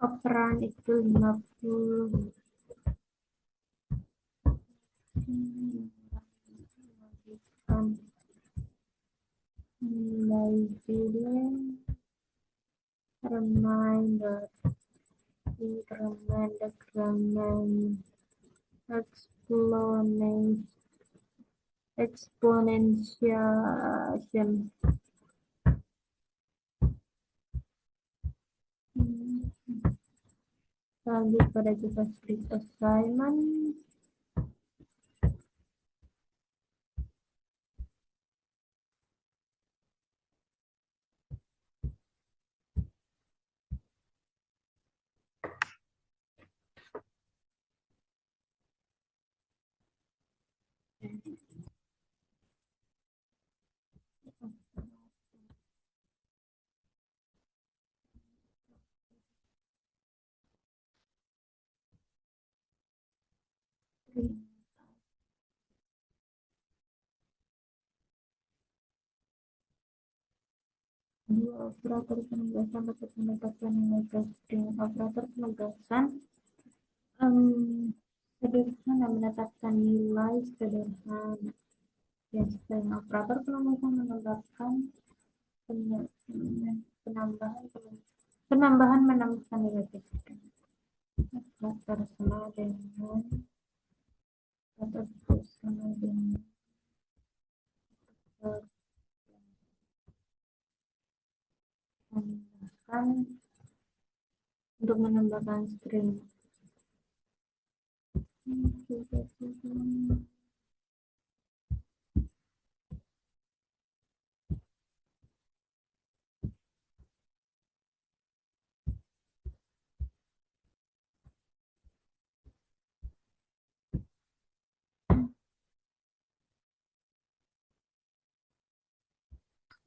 operand itu 50. Reminder exponentiation. Lanjut pada JavaScript assignment. Dua operator penugasan dapat mendapatkan nilai testing. Operator penugasan sederhana menetapkan nilai sederhana. Testing operator penugasan menetapkan penambahan menambahkan nilai testing. Operator sama dengan operator sama dengan menambahkan untuk menambahkan string.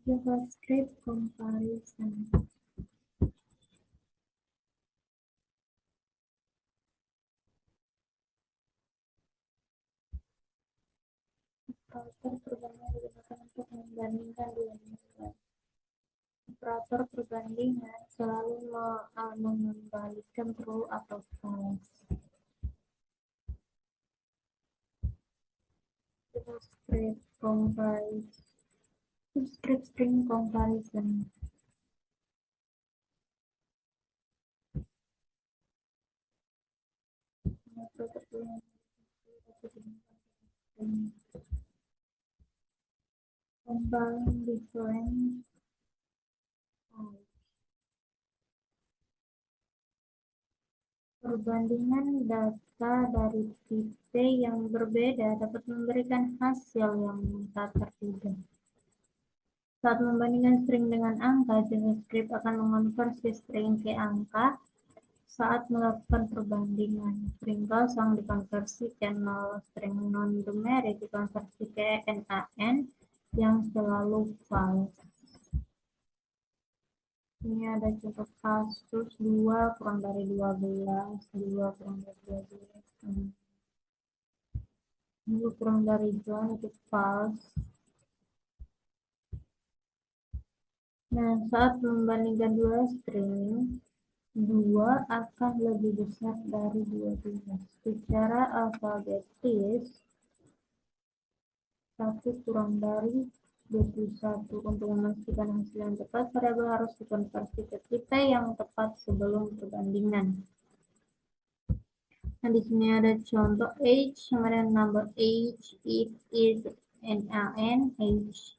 JavaScript comparison. Operator perbandingan digunakan untuk membandingkan dua nilai. Operator perbandingan selalu mengembalikan true atau false. JavaScript comparison. Script string comparison. Comparing different perbandingan data dari tipe yang berbeda dapat memberikan hasil yang tak terduga. Saat membandingkan string dengan angka, JavaScript akan mengonversi string ke angka saat melakukan perbandingan. String kosong dikonversi ke nol, string non-numerik dikonversi ke NaN yang selalu false. Ini ada contoh kasus 2 kurang dari 12, 2 kurang dari 12, 2 kurang dari 2 itu false. Nah, saat membandingkan dua string, 2 akan lebih besar dari 12. Secara alfabetis, 1 kurang dari 21. Untuk memastikan hasil yang tepat, variabel harus dikonversi ke tipe yang tepat sebelum perbandingan. Nah, di sini ada contoh age sama dengan number age, it is NaN, age.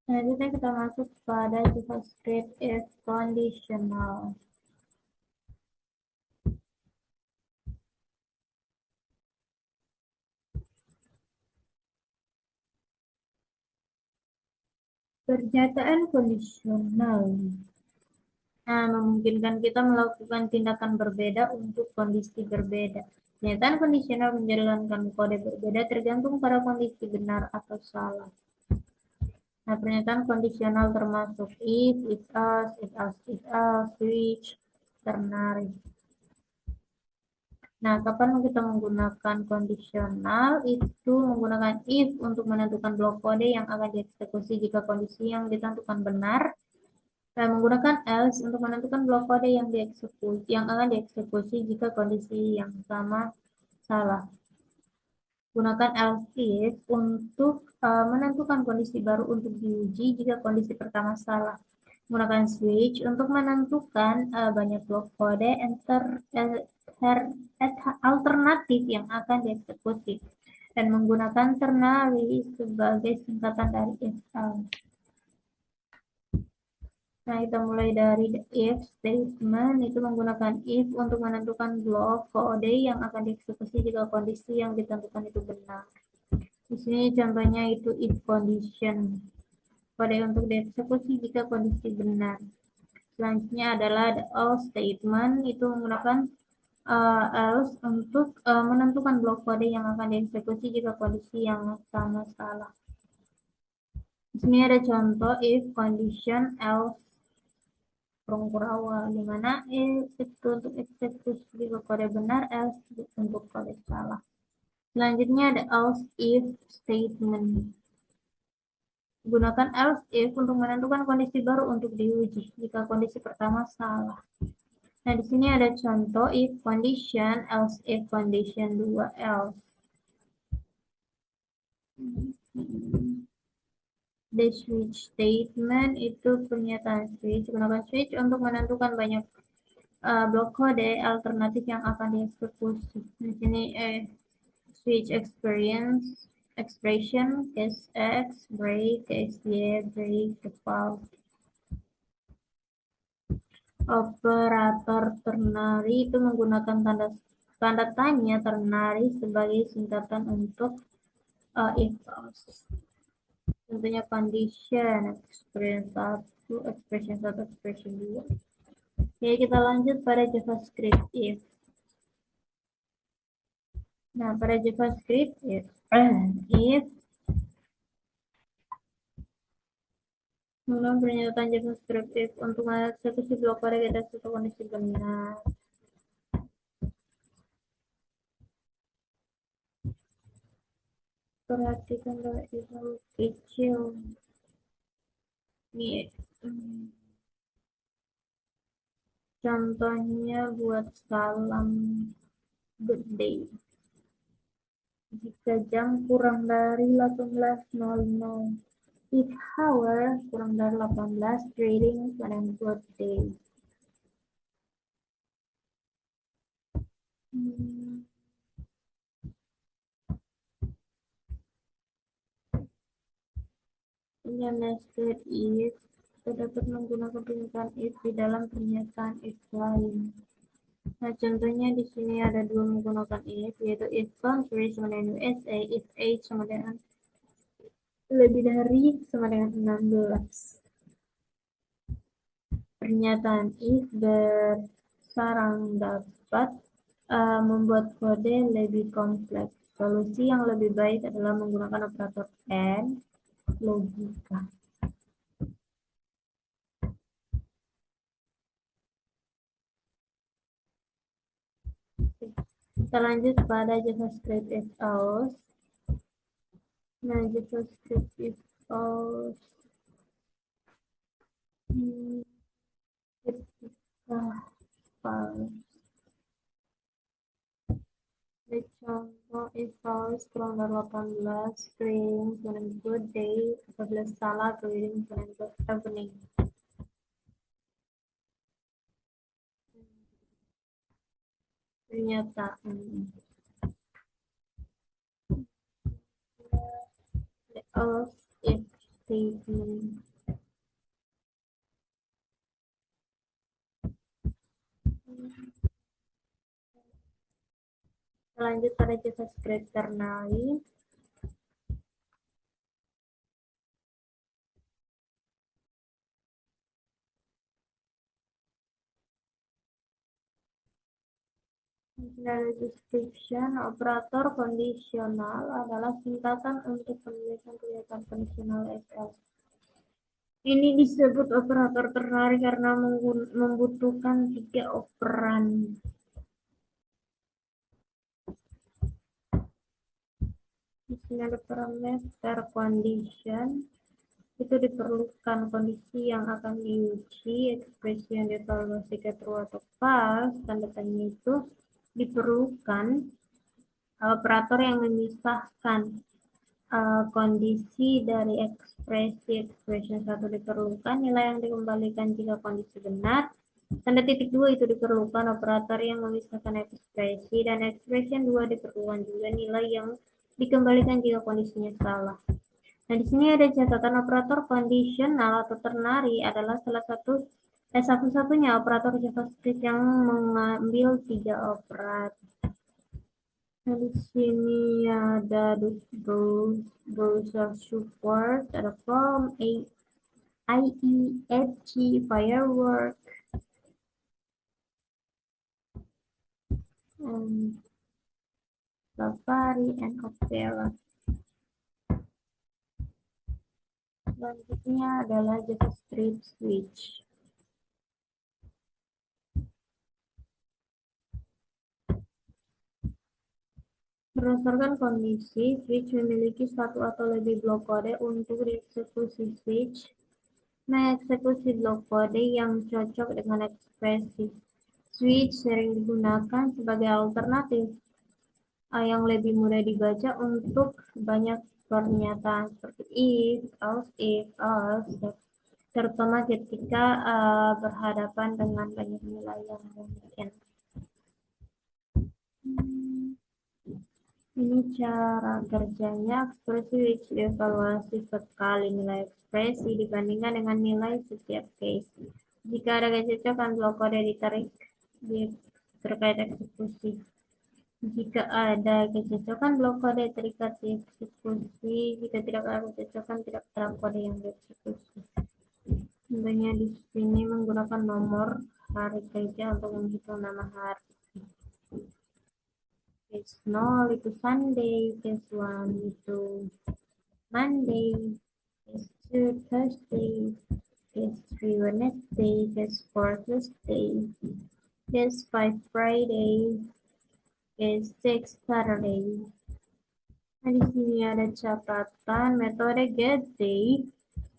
Selanjutnya kita masuk pada JavaScript if conditional. Pernyataan kondisional memungkinkan kita melakukan tindakan berbeda untuk kondisi berbeda. Pernyataan kondisional menjalankan kode berbeda tergantung pada kondisi benar atau salah. Nah, pernyataan kondisional termasuk if else, switch, ternary. Nah, kapan kita menggunakan kondisional? Itu menggunakan if untuk menentukan blok kode yang akan dieksekusi jika kondisi yang ditentukan benar. Dan menggunakan else untuk menentukan blok kode yang akan dieksekusi jika kondisi yang sama salah. Gunakan else if untuk menentukan kondisi baru untuk diuji jika kondisi pertama salah. Menggunakan switch untuk menentukan banyak blok kode alternatif yang akan dieksekusi. Dan menggunakan ternary sebagai singkatan dari if else. Nah, kita mulai dari if statement, itu menggunakan if untuk menentukan blok kode yang akan dieksekusi jika kondisi yang ditentukan itu benar. Di sini contohnya itu if condition, kode untuk dieksekusi jika kondisi benar. Selanjutnya adalah the else statement, itu menggunakan else untuk menentukan blok kode yang akan dieksekusi jika kondisi yang sama salah. Di sini ada contoh if condition else Kurang-kurang di mana itu untuk eksekusi jika kode benar, else untuk kode salah. Selanjutnya ada else if statement. Gunakan else if untuk menentukan kondisi baru untuk diuji jika kondisi pertama salah. Nah, di sini ada contoh if condition, else if condition 2 else. The switch statement itu pernyataan switch. Gunakan switch untuk menentukan banyak blok kode alternatif yang akan dieksekusi. Di sini switch expression, case X, break, case Y, break, default. Operator ternary itu menggunakan tanda tanya ternary sebagai singkatan untuk if else. Tentunya condition, expression 1, expression 2. Oke, kita lanjut pada JavaScript if. Nah, pada JavaScript, if mengulang pernyataan JavaScript if untuk eksekusi blok kode kita suatu kondisi benar. Perhatikan bahwa itu kecil. Nih, contohnya buat salam good day. Jika jam kurang dari 18.00, if hour kurang dari 18, greeting and good day. Ini nested if dapat menggunakan pernyataan if di dalam pernyataan if lain. Nah, contohnya di sini ada dua menggunakan if, yaitu if country sama dengan USA, if age sama dengan lebih dari sama dengan 16. Pernyataan if bersarang dapat membuat kode lebih kompleks. Solusi yang lebih baik adalah menggunakan operator AND logika. Kita lanjut pada JavaScript if else. Nah, JavaScript if else ketika contoh if else kurang dari 18, string kurang good day, apabila salah greeting kurang good evening. Pernyataan else if statement. Lanjut pada JavaScript kernel. Dari description, operator kondisional adalah singkatan untuk penulisan kegiatan kondisional else. Ini disebut operator ternari karena membutuhkan 3 operan. Di sini ada parameter condition. Itu diperlukan kondisi yang akan diuji, ekspresi yang dievaluasi ke true atau false, tanda tanya itu diperlukan operator yang memisahkan kondisi dari expression satu diperlukan, nilai yang dikembalikan jika kondisi benar, tanda titik 2 itu diperlukan operator yang memisahkan ekspresi, dan expression 2 diperlukan juga nilai yang dikembalikan jika kondisinya salah. Nah, di sini ada catatan operator conditional atau ternary adalah salah satu-satunya operator JavaScript yang mengambil 3 operan. Nah, di sini ada browser support, ada form, IE, Edge, Firework, Safari, and Opera. Selanjutnya adalah JavaScript Switch. Berdasarkan kondisi, switch memiliki satu atau lebih blok kode untuk dieksekusi switch. Mengeksekusi blok kode yang cocok dengan ekspresi. Switch sering digunakan sebagai alternatif yang lebih mudah dibaca untuk banyak pernyataan seperti if, else, terutama ketika berhadapan dengan banyak nilai yang mungkin. Ini cara kerjanya. Ekspresi which dievaluasi sekali nilai ekspresi dibandingkan dengan nilai setiap case. Jika ada kecocokan, blok kode ditarik terkait eksekusi. Jika ada kecocokan, blok kode terikat dieksekusi. Jika tidak ada kecocokan, tidak terang kode yang dieksekusi. Contohnya di sini menggunakan nomor hari kerja untuk menghitung nama hari. Case 0 itu Sunday, case 1 itu Monday, case 2 Thursday, case 3 Wednesday, case 4 Tuesday, case 5 Friday, case 6 Saturday. Nah, di sini ada catatan metode get day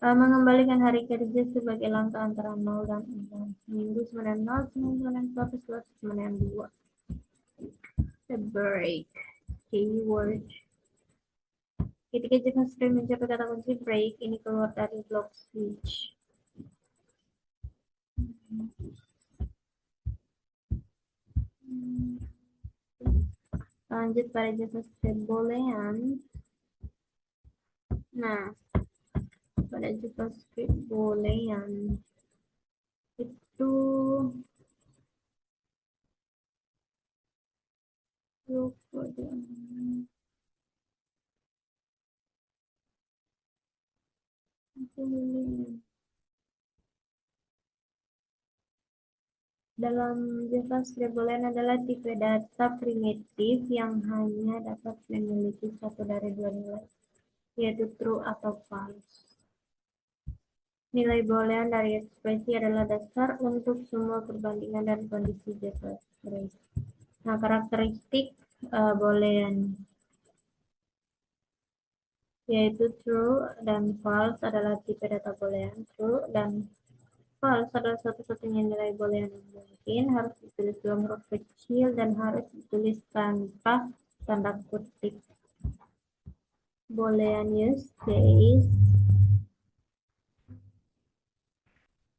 mengembalikan hari kerja sebagai langkah antara 0 dan 6. Seminggu kemudian 0, seminggu kemudian 1, 100 kemudian 2. The break keyword. Ketika jika sudah mencapai kata kunci break, ini keluar dari block switch. Lanjut pada jasa boolean. Nah, pada JavaScript boolean itu dalam JavaScript boolean adalah tipe data primitif yang hanya dapat memiliki satu dari dua nilai, yaitu true atau false. Nilai boolean dari ekspresi adalah dasar untuk semua perbandingan dan kondisi JavaScript. Nah, karakteristik boolean yaitu true dan false adalah tipe data boolean. True dan false adalah satu-satunya nilai boolean yang mungkin, harus ditulis dalam huruf kecil dan harus ditulis tanpa tanda kutip. Boolean use case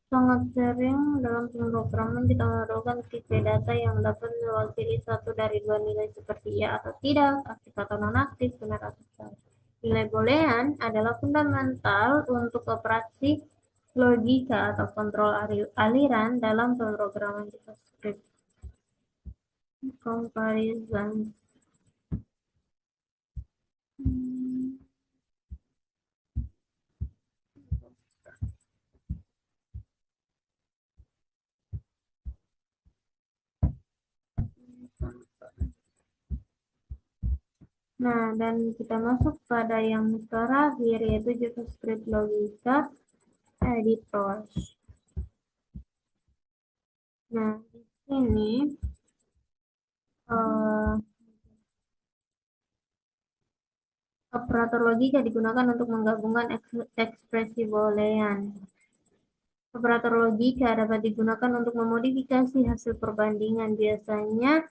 sangat sering dalam pemrograman kita memerlukan tipe data yang dapat mewakili satu dari dua nilai seperti ya atau tidak, aktif atau nonaktif, benar atau salah. Nilai boolean adalah fundamental untuk operasi logika atau kontrol aliran dalam pemrograman JavaScript. Comparisons. Nah, dan kita masuk pada yang terakhir, yaitu JavaScript Logika Editor. Nah, di sini operator logika digunakan untuk menggabungkan ekspresi boolean. Operator logika dapat digunakan untuk memodifikasi hasil perbandingan. Biasanya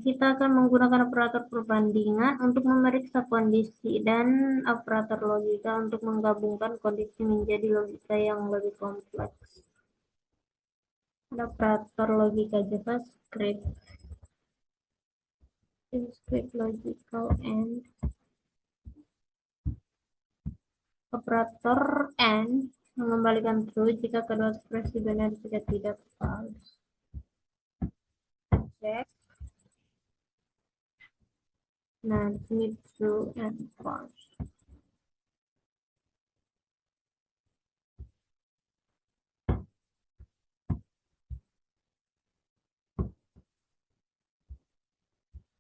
kita akan menggunakan operator perbandingan untuk memeriksa kondisi dan operator logika untuk menggabungkan kondisi menjadi logika yang lebih kompleks. Ada operator logika JavaScript, logical and operator and mengembalikan true jika kedua ekspresi benar, jika tidak false. Cek. Nah, di sini true and false.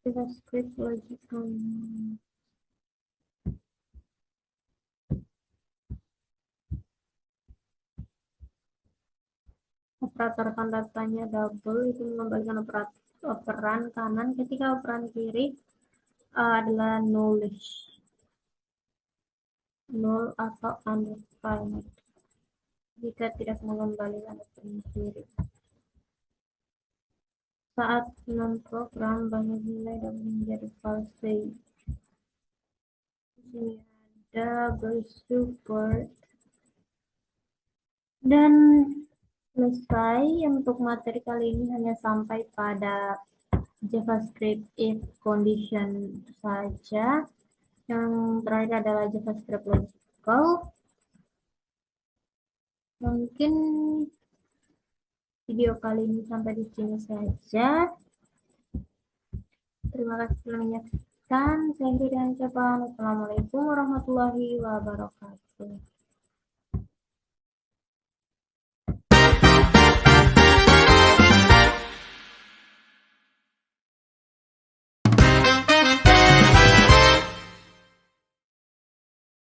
JavaScript logical. Operator tanda tanya double itu mengembalikan operan kanan ketika operan kiri adalah nullish, null atau undefined jika tidak mengembalikan operan kiri. Saat memprogram banyak nilai dapat menjadi false. Di sini ada support dan selesai untuk materi kali ini, hanya sampai pada JavaScript if condition saja. Yang terakhir adalah JavaScript logical. Mungkin video kali ini sampai di sini saja. Terima kasih telah menyaksikan. Saya Heri dengan ucapan Assalamualaikum warahmatullahi wabarakatuh.